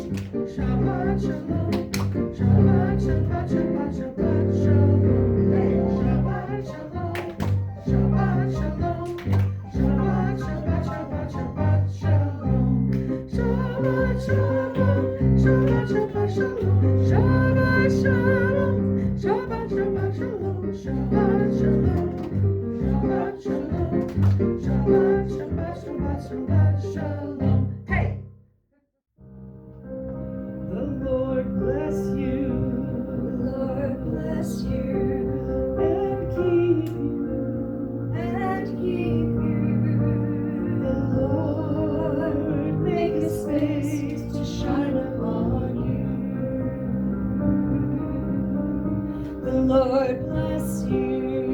Speaker 2: Shabbat shalom, Shabbat, Shabbat, Shabbat, Shabbat shalom, Shabbat shalom, Shabbat shalom, Shabbat, Shabbat, Shabbat, Shabbat shalom, Shabbat shalom, Shabbat, Shabbat shalom, Shabbat shalom, Shabbat, Shabbat shalom, Shabbat shalom, Shabbat shalom, Shabbat, Shabbat, Shabbat, Shabbat shalom. Hey! The Lord bless you. The Lord bless you and keep you. And keep you. The Lord make his face to shine upon you. The Lord bless you